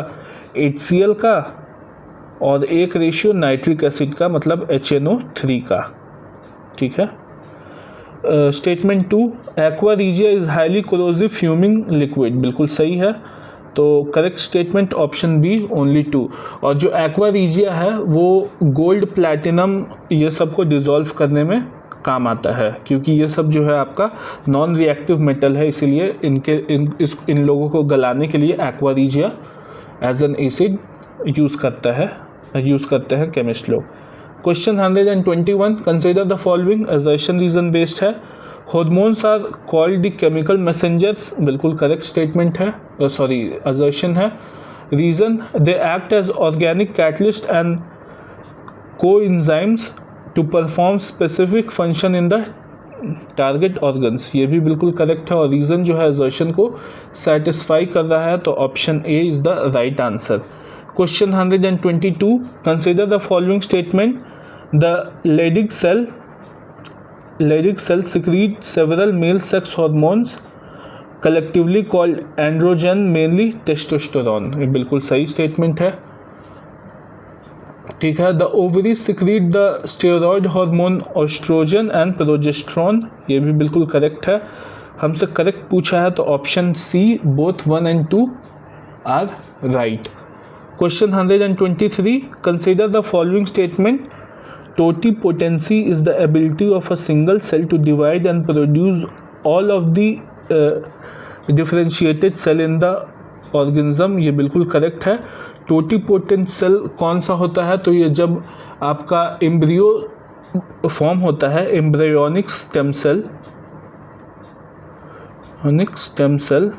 HCl का और 1 रेशियो नाइट्रिक एसिड का, मतलब HNO3 का, ठीक है। Statement 2, aqua regia is highly corrosive fuming liquid, बिल्कुल सही है, तो correct statement option B, only 2। और जो एक्वा रीजिया है वो गोल्ड, प्लैटिनम ये सब को डिज़ोल्व करने में काम आता है, क्योंकि ये सब जो है आपका नॉन रिएक्टिव मेटल है, इसीलिए इन लोगों को गलाने के लिए aqua regia as an acid use करते हैं केमिस्ट लोग। Question 121, consider the following. Assertion reason based है। Hormones are called the chemical messengers, बिल्कुल करेक्ट स्टेटमेंट है, असर्शन है। Reason, they act as organic catalyst and coenzymes to perform specific function in the target organs, ये भी बिल्कुल करेक्ट है। और रीज़न जो है असर्शन को सेटिस्फाई कर रहा है, तो option A is the right answer. Question 122. Consider the following statement. The Leydig cell secretes several male sex hormones collectively called androgen, mainly testosterone. ये बिल्कुल सही स्टेटमेंट है, ठीक है. The ovary secrete the steroid hormone oestrogen and progesterone. ये भी बिल्कुल करेक्ट है. हमसे करेक्ट पूछा है तो option C both 1 and 2 are right. Question 123. Consider the following statement. Totipotency is the ability of a single cell to divide and produce all of the differentiated cell in the organism. ये बिल्कुल करेक्ट है. टोटिपोटेंट सेल कौन सा होता है? तो ये जब आपका एम्ब्रियो फॉर्म होता है, एम्ब्रियोनिक स्टेम सेल,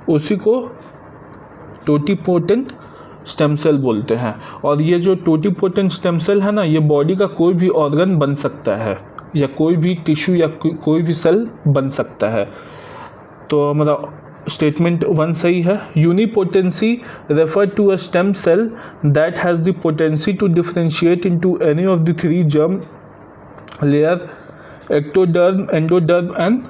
उसी को टोटिपोटेंट स्टेम सेल बोलते हैं. और ये जो टोटिपोटेंट स्टेम सेल है ना, ये बॉडी का कोई भी ऑर्गन बन सकता है या कोई भी टिश्यू या कोई भी सेल बन सकता है. तो हमारा स्टेटमेंट 1 सही है. Unipotency refer to a stem cell that has the potency to differentiate into any of the 3 germ layer, ectoderm, endoderm and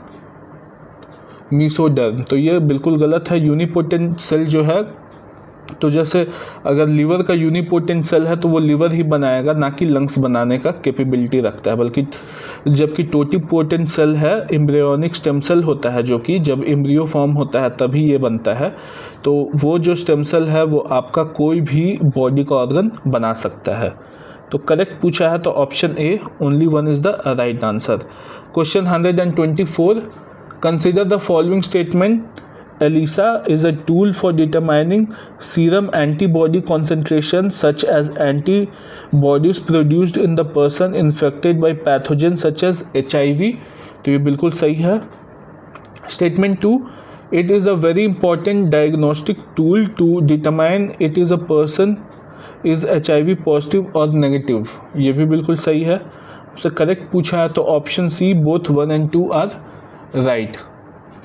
mesoderm. तो ये बिल्कुल गलत है. यूनिपोटेंट सेल जो है, तो जैसे अगर लीवर का यूनिपोटेंट सेल है तो वो लीवर ही बनाएगा, ना कि लंग्स बनाने का कैपेबिलिटी रखता है. बल्कि जबकि टोटिपोटेंट सेल है, एम्ब्रियोनिक स्टेम सेल होता है, जो कि जब एम्ब्रियो फॉर्म होता है तभी ये बनता है. तो वो जो स्टेम सेल है वो आपका कोई भी बॉडी का ऑर्गन बना सकता है. तो करेक्ट पूछा है तो option A only 1 is the right answer. Question 124. Consider the following statement. ELISA is a tool for determining serum antibody concentration such as antibodies produced in the person infected by pathogens such as HIV. तो ये बिल्कुल सही है. Statement 2. It is a very important diagnostic tool to determine it is a person is HIV positive or negative. ये भी बिल्कुल सही है. आपसे करेक्ट पूछा है तो option C both 1 and 2 are right.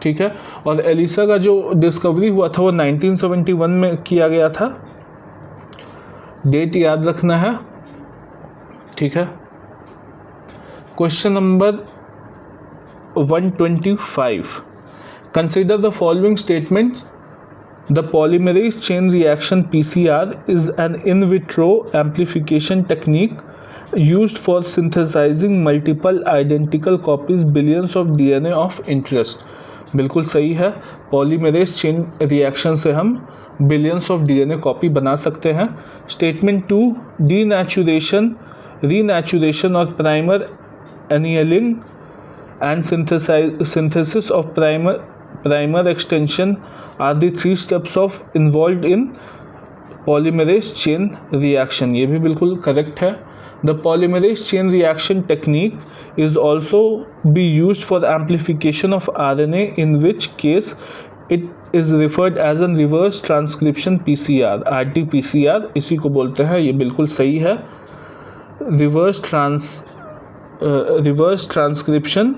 ठीक है. और एलिसा का जो डिस्कवरी हुआ था वो 1971 में किया गया था. डेट याद रखना है, ठीक है. Question number 125. Consider the following statements. The polymerase chain reaction PCR is an in vitro amplification technique used for synthesizing multiple identical copies billions of DNA of interest. बिल्कुल सही है. पॉलीमरेज चेन रिएक्शन से हम बिलियंस ऑफ DNA कॉपी बना सकते हैं. स्टेटमेंट 2. रीनैचुरेशन और primer annealing and synthesis of primer extension are the 3 steps of involved in polymerase chain reaction. ये भी बिल्कुल करेक्ट है. The polymerase chain reaction technique is also be used for the amplification of RNA, in which case it is referred as a reverse transcription PCR, RT-PCR इसी को बोलते हैं. ये बिल्कुल सही है. Reverse transcription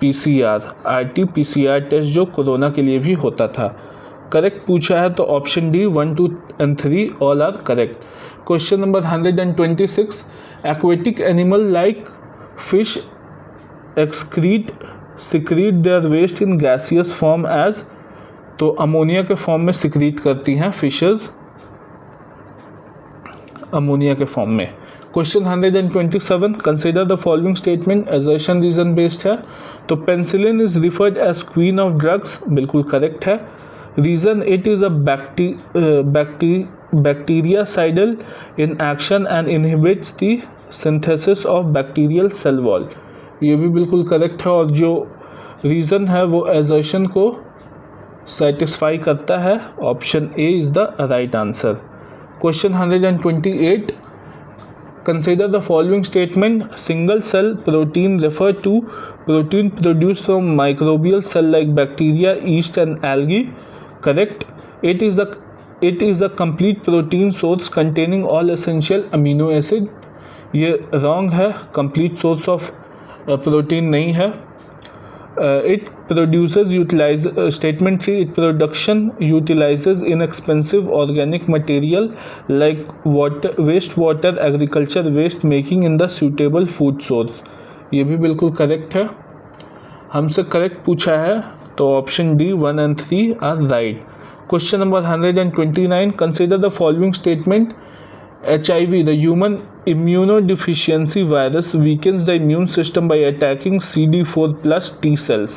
PCR, RT-PCR test जो कोरोना के लिए भी होता था. करेक्ट पूछा है तो option D 1, 2 and 3 all are correct. Question number 126. Aquatic animal like fish secrete their waste in gaseous form as. तो अमोनिया के फॉर्म में सिक्रीट करती हैं फिशेस, अमोनिया के फॉर्म में. Question 127. Consider the following statement. Assertion reason based है. तो penicillin is referred as queen of drugs. बिल्कुल करेक्ट है. Reason it is a bactericidal in action and inhibits the synthesis of bacterial cell wall. ये भी बिल्कुल करेक्ट है. और जो रीज़न है वो assertion को सेटिस्फाई करता है. Option A is the right answer. Question 128. Consider the following statement. Single cell protein refer to protein produce from microbial cell like bacteria, yeast and algae. Correct. It is a complete protein source containing all essential amino acid. ये wrong है. complete source of protein नहीं है. It produces statement 3, it production utilizes inexpensive organic material like wastewater agriculture waste making in the suitable food source. ये भी बिल्कुल करेक्ट है, हमसे करेक्ट पूछा है तो option D 1 and 3 are right. Question number 129, consider the following statement. HIV, the human immunodeficiency virus, weakens the immune system by attacking CD4 plus T cells.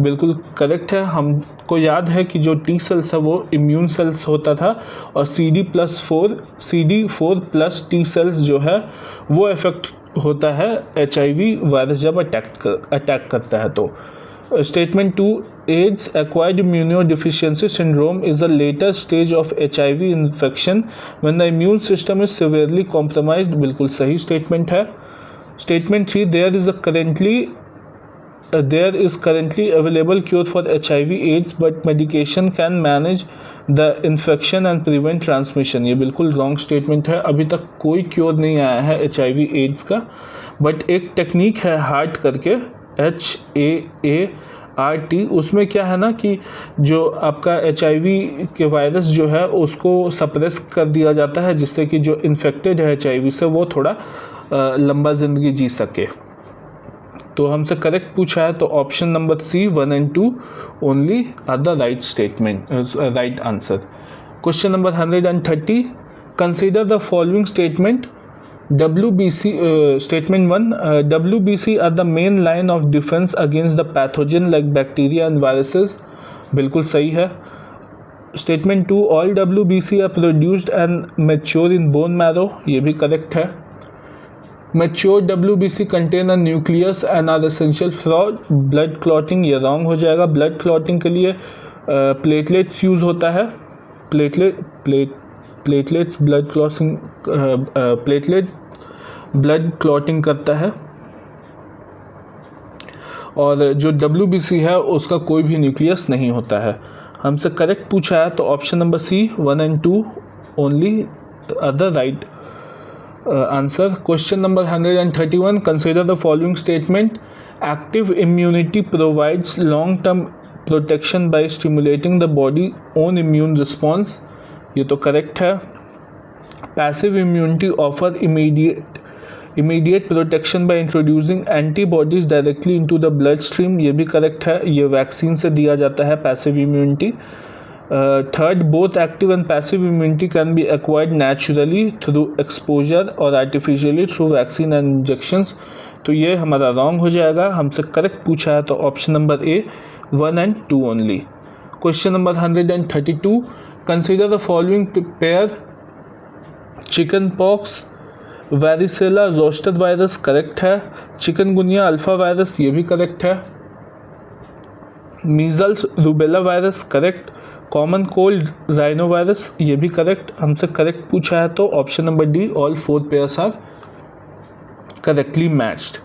बिल्कुल करेक्ट है. हमको याद है कि जो T सेल्स है वो इम्यून सेल्स होता था और CD4 प्लस T सेल्स जो है वो इफेक्ट होता है HIV वायरस जब अटैक करता है. तो statement 2, AIDS acquired immunodeficiency syndrome is a later stage of HIV infection when the immune system is severely compromised. बिल्कुल सही स्टेटमेंट है. Statement 3, there is currently available cure for HIV AIDS but medication can manage the infection and prevent transmission. ये बिल्कुल रॉन्ग स्टेटमेंट है. अभी तक कोई क्योर नहीं आया है HIV AIDS का, बट एक टेक्निक है हार्ट करके HAART. उसमें क्या है ना कि जो आपका HIV के वायरस जो है उसको सप्रेस कर दिया जाता है जिससे कि जो इन्फेक्टेड है HIV से वो थोड़ा लंबा ज़िंदगी जी सके. तो हमसे करेक्ट पूछा है तो option number C 1 and 2 only are the right answer. Question number 130, consider the following statement. WBC statement 1, WBC are the main line of defense against the pathogen like bacteria and viruses. बिल्कुल सही है. Statement 2, all WBC are produced and mature in bone marrow. ये भी करेक्ट है. Mature WBC contain a nucleus and are essential for blood clotting. ये रॉन्ग हो जाएगा. ब्लड क्लॉटिंग के लिए प्लेटलेट्स यूज़ होता है. प्लेटलेट्स ब्लड क्लॉटिंग करता है और जो WBC है उसका कोई भी न्यूक्लियस नहीं होता है. हमसे करेक्ट पूछा है तो option number C 1 and 2 only are the right answer. Question number 131, consider the following statement. Active immunity provides long term protection by stimulating the body own immune response. ये तो करेक्ट है. Passive immunity offer immediate protection by introducing antibodies directly into the blood stream. ये भी करेक्ट है. ये वैक्सीन से दिया जाता है passive immunity. Third, both active and passive immunity can be acquired naturally through exposure और artificially through vaccine and injections. तो ये हमारा रॉन्ग हो जाएगा. हमसे करेक्ट पूछा है तो option number A 1 and 2 only. Question number 132, consider the following pair. Chicken pox, varicella zoster virus correct है. चिकनगुनिया अल्फा वायरस ये भी करेक्ट है. Measles rubella virus correct. Common cold rhino virus ये भी करेक्ट. हमसे करेक्ट पूछा है तो option number D all 4 pairs are correctly matched.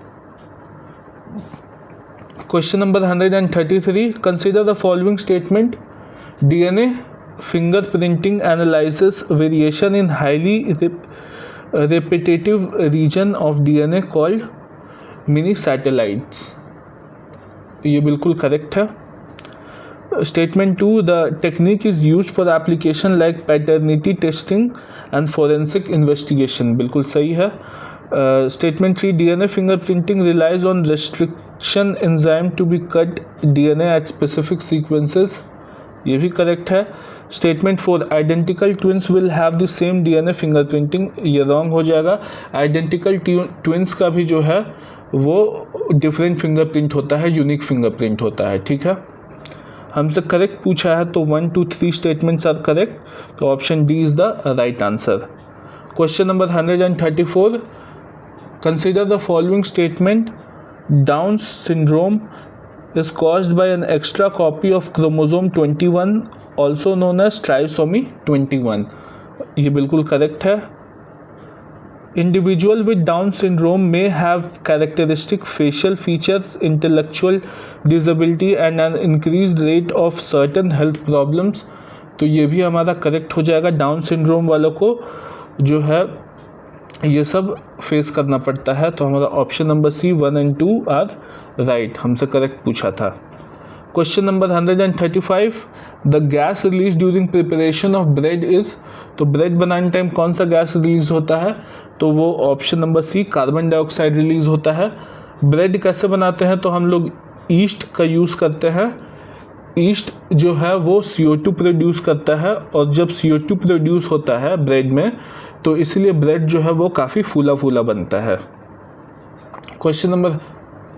Question number 133, consider the following statement. DNA fingerprinting analyzes variation in highly repetitive region of DNA called mini satellites. ये बिल्कुल करेक्ट है. Statement 2, the technique is used for application like paternity testing and forensic investigation. बिल्कुल सही है. Statement 3, DNA fingerprinting relies on restriction enzyme to be cut DNA at specific sequences. ये भी करेक्ट है. Statement 4, identical twins will have the same DNA fingerprinting. ये रॉन्ग हो जाएगा. आइडेंटिकल ट्विंस का भी जो है वो डिफरेंट फिंगरप्रिंट होता है, यूनिक फिंगरप्रिंट होता है. ठीक है. हमसे करेक्ट पूछा है तो 1, 2, 3 स्टेटमेंट्स आर करेक्ट. तो option D is the right answer. Question number 134, consider the following statement. Down syndrome is caused by an extra copy of chromosome 21 also known as trisomy 21. ये बिल्कुल करेक्ट है. Individual with Down syndrome may have characteristic facial features, intellectual disability and an increased rate of certain health problems. तो ये भी हमारा करेक्ट हो जाएगा. डाउन सिंड्रोम वालों को जो है ये सब फेस करना पड़ता है। तो हमारा option number C 1 and 2 are right, हमसे करेक्ट पूछा था। Question number 135, the gas release during preparation of bread is, तो ब्रेड बनाने टाइम कौन सा गैस रिलीज होता है, तो वो option number C carbon dioxide release होता है। ब्रेड कैसे बनाते हैं, तो हम लोग ईस्ट का यूज़ करते हैं। ईस्ट जो है वो CO2 प्रोड्यूस करता है, और जब CO2 प्रोड्यूस होता है ब्रेड में, तो इसलिए ब्रेड जो है वो काफ़ी फूला फूला बनता है। क्वेश्चन नंबर,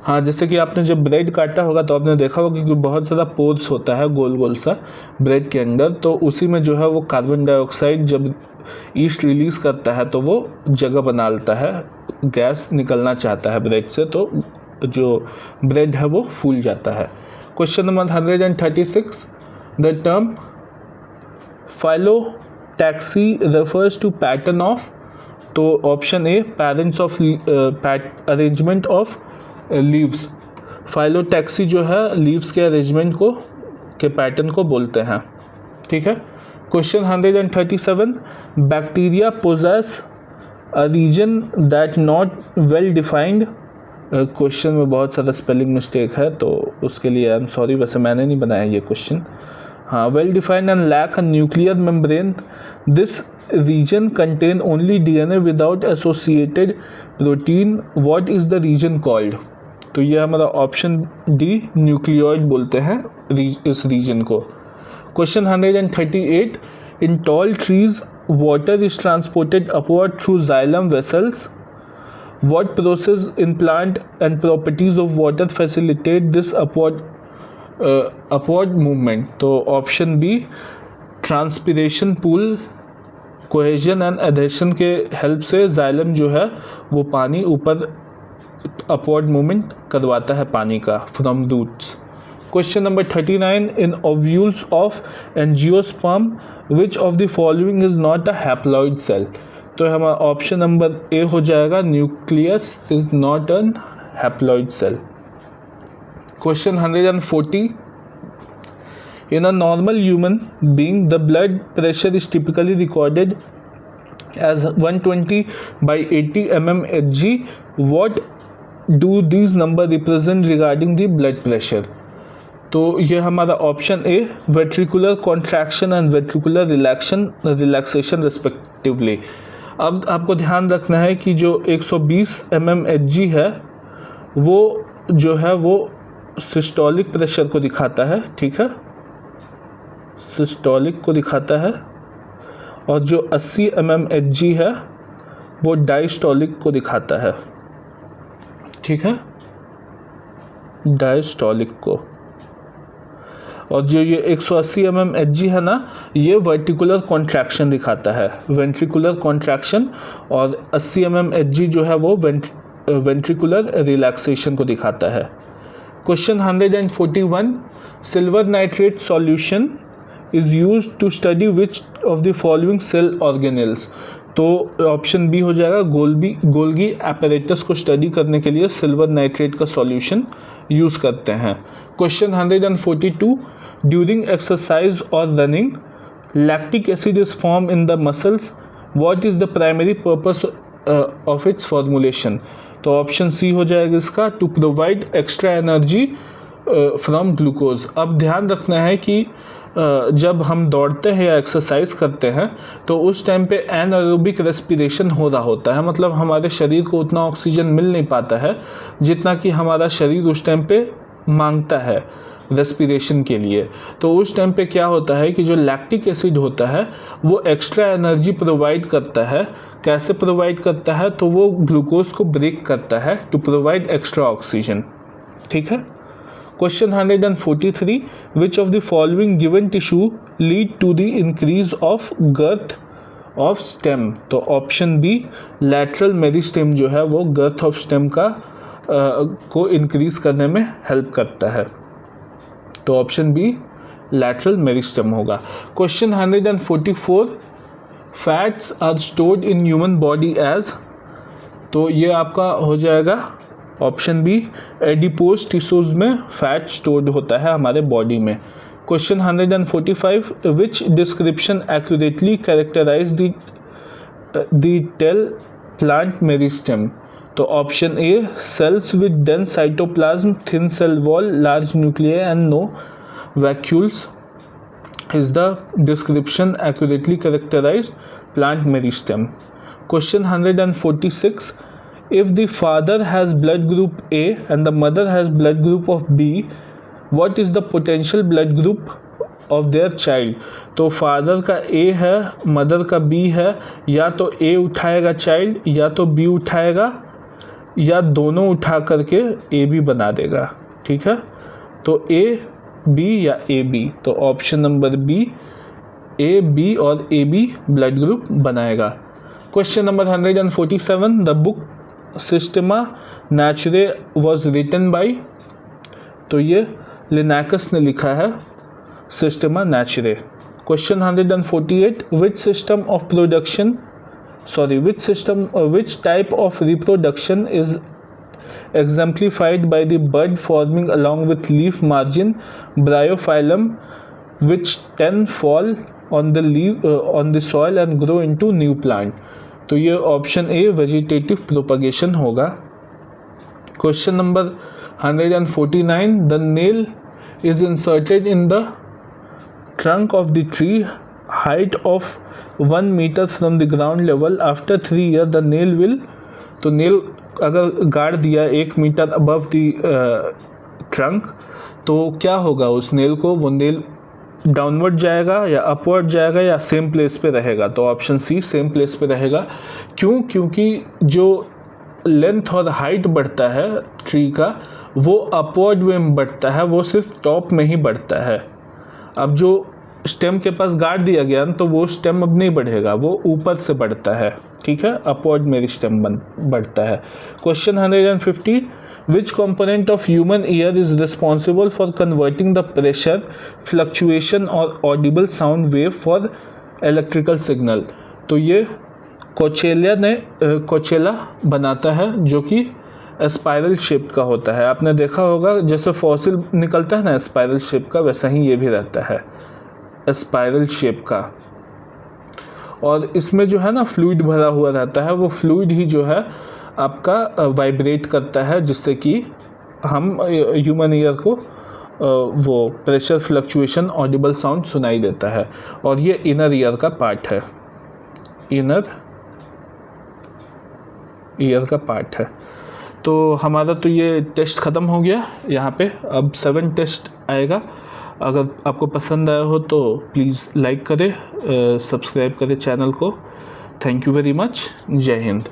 हाँ, जैसे कि आपने जब ब्रेड काटा होगा तो आपने देखा होगा कि बहुत ज़्यादा पोर्स होता है गोल गोल सा ब्रेड के अंदर, तो उसी में जो है वो कार्बन डाइऑक्साइड जब ईस्ट रिलीज़ करता है तो वो जगह बना लेता है, गैस निकलना चाहता है ब्रेड से, तो जो ब्रेड है वो फूल जाता है। Question number 136, the term phyllotaxy refers to pattern of, तो option A parents of arrangement of leaves. Phyllotaxy जो है लीव्स के अरेंजमेंट को के पैटर्न को बोलते हैं, ठीक है। Question 137, bacteria posses a region that not well defined. Question में बहुत सारा स्पेलिंग मिस्टेक है, तो उसके लिए आई एम सॉरी, वैसे मैंने नहीं बनाया ये क्वेश्चन। हाँ, well defined and lack a nuclear membrane, this region contain only DNA without associated protein, what is the region called, तो ये हमारा ऑप्शन डी न्यूक्लियोइड बोलते हैं इस रीजन को। Question 138, in tall trees water is transported upward through xylem vessels, what process in plant and properties of water facilitate this upward movement, तो option B transpiration pull, cohesion and adhesion के हेल्प से जाइलम जो है वो पानी ऊपर अपवर्ड मूवमेंट करवाता है पानी का from roots. Question number 39, in ovules of angiosperm which of the following is not a haploid cell, तो हमारा ऑप्शन नंबर ए हो जाएगा, nucleus is not an haploid cell. Question 140, in a normal human being the blood pressure is typically recorded as 120/80 mmHg, what do these number represent regarding the blood pressure, तो ये हमारा option A ventricular contraction and ventricular relaxation respectively. अब आपको ध्यान रखना है कि जो 120 mmHg है वो जो है वो सिस्टोलिक प्रेशर को दिखाता है, ठीक है, सिस्टोलिक को दिखाता है, और जो 80 mmHg है वो डायस्टोलिक को दिखाता है, ठीक है, डायस्टोलिक को। और जो ये 180 mmHg है ना, ये वर्टिकुलर कॉन्ट्रैक्शन दिखाता है, वेंट्रिकुलर कॉन्ट्रैक्शन, और 80 mmHg जो है वो वेंट्रिकुलर रिलैक्सेशन को दिखाता है। Question 141, silver nitrate solution is use to study which of the following cell organelles, तो ऑप्शन बी हो जाएगा, गोल्गी एपरेटस को स्टडी करने के लिए सिल्वर नाइट्रेट का सॉल्यूशन यूज़ करते हैं। क्वेश्चन 142, ड्यूरिंग एक्सरसाइज और running lactic acid is form in the muscles, what is the primary purpose of its formulation, तो ऑप्शन सी हो जाएगा इसका, to provide extra energy from glucose. अब ध्यान रखना है कि जब हम दौड़ते हैं या एक्सरसाइज करते हैं तो उस टाइम पे एनारोबिक रेस्पिरेशन हो रहा होता है, मतलब हमारे शरीर को उतना ऑक्सीजन मिल नहीं पाता है जितना कि हमारा शरीर उस टाइम पे मांगता है रेस्पिरेशन के लिए। तो उस टाइम पे क्या होता है कि जो लैक्टिक एसिड होता है वो एक्स्ट्रा एनर्जी प्रोवाइड करता है। कैसे प्रोवाइड करता है, तो वो ग्लूकोज को ब्रेक करता है टू प्रोवाइड एक्स्ट्रा ऑक्सीजन, ठीक है। Question 143, which of the following given tissue lead to the increase of girth of stem, तो ऑप्शन बी लैटरल मेरिस्टेम जो है वो गर्थ ऑफ स्टेम का को इंक्रीज करने में हेल्प करता है, तो ऑप्शन बी लैटरल मेरिस्टेम होगा। Question 144, fats are stored in human body as, तो ये आपका हो जाएगा ऑप्शन बी एडिपोज टिश्यूज में फैट स्टोर्ड होता है हमारे बॉडी में। Question 145, which description accurately characterise the tail plant meristem? तो option A cells with dense cytoplasm, thin cell wall, large nuclei and no vacuoles is the description accurately characterized plant meristem. Question 146. If the father has blood group A and the mother has blood group of B, what is the potential blood group of their child? तो फादर का A है, मदर का B है, या तो A उठाएगा चाइल्ड, या तो B उठाएगा, या दोनों उठा करके A B बना देगा. ठीक है, तो A बी या ए बी. तो option number B, A B और ए बी ब्लड ग्रुप बनाएगा. Question number 147. The book Systema Naturae was written by? तो ये लिनाकस ने लिखा है Systema Naturae. Question 148. Which type of reproduction is exemplified by the bud forming along with leaf margin bryophyllum, which then fall on the leaf on the soil and grow into new plant? तो ये ऑप्शन ए वेजिटेटिव प्रोपगेशन होगा. Question number 149. The nail is inserted in the trunk of the tree, height of 1 meter from the ground level. After 3 years the nail will, तो नेल अगर गाड़ दिया 1 मीटर अबव दी ट्रंक, तो क्या होगा उस नेल को? वो नेल डाउनवर्ड जाएगा या अपवर्ड जाएगा या सेम प्लेस पे रहेगा? तो ऑप्शन सी, सेम प्लेस पे रहेगा. क्यों? क्योंकि जो लेंथ और हाइट बढ़ता है ट्री का वो अपवर्ड वे में बढ़ता है, वो सिर्फ टॉप में ही बढ़ता है. अब जो स्टेम के पास गाड़ दिया गया तो वो स्टेम अब नहीं बढ़ेगा, वो ऊपर से बढ़ता है. ठीक है, अपवर्ड मेरिस्टेम बढ़ता है. Question 150. Which component of human ear is responsible for converting the pressure fluctuation और audible sound wave for electrical signal? तो ये कोचेला बनाता है, जो कि स्पाइरल शेप का होता है. आपने देखा होगा जैसे फॉसिल निकलता है ना स्पाइरल शेप का, वैसा ही ये भी रहता है स्पाइरल शेप का. और इसमें जो है ना फ्लूइड भरा हुआ रहता है, वो फ्लूइड ही जो है आपका वाइब्रेट करता है, जिससे कि हम ह्यूमन ईयर को वो प्रेशर फ्लक्चुएशन ऑडिबल साउंड सुनाई देता है. और ये इनर ईयर का पार्ट है, इनर ईयर का पार्ट है. तो हमारा तो ये टेस्ट ख़त्म हो गया यहाँ पे. अब 7 टेस्ट आएगा. अगर आपको पसंद आया हो तो प्लीज़ लाइक करें, सब्सक्राइब करें चैनल को. Thank you very much. जय हिंद.